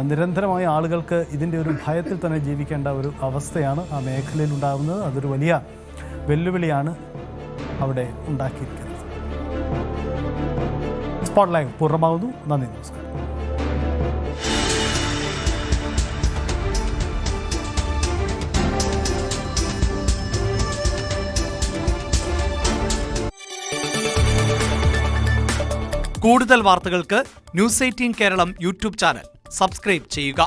നിരന്തരമായി ആളുകൾക്ക് ഇതിൻ്റെ ഒരു ഭയത്തിൽ തന്നെ ജീവിക്കേണ്ട ഒരു അവസ്ഥയാണ് ആ മേഖലയിൽ ഉണ്ടാകുന്നത്. അതൊരു വലിയ വെല്ലുവിളിയാണ് അവിടെ ഉണ്ടാക്കിയിരിക്കുന്നത്. സ്പോട്ട് ലൈവ് പൂർണ്ണമാകുന്നു. നന്ദി, നമസ്കാരം. കൂടുതൽ വാർത്തകൾക്ക് News 18 Keralam YouTube channel subscribe ചെയ്യുക.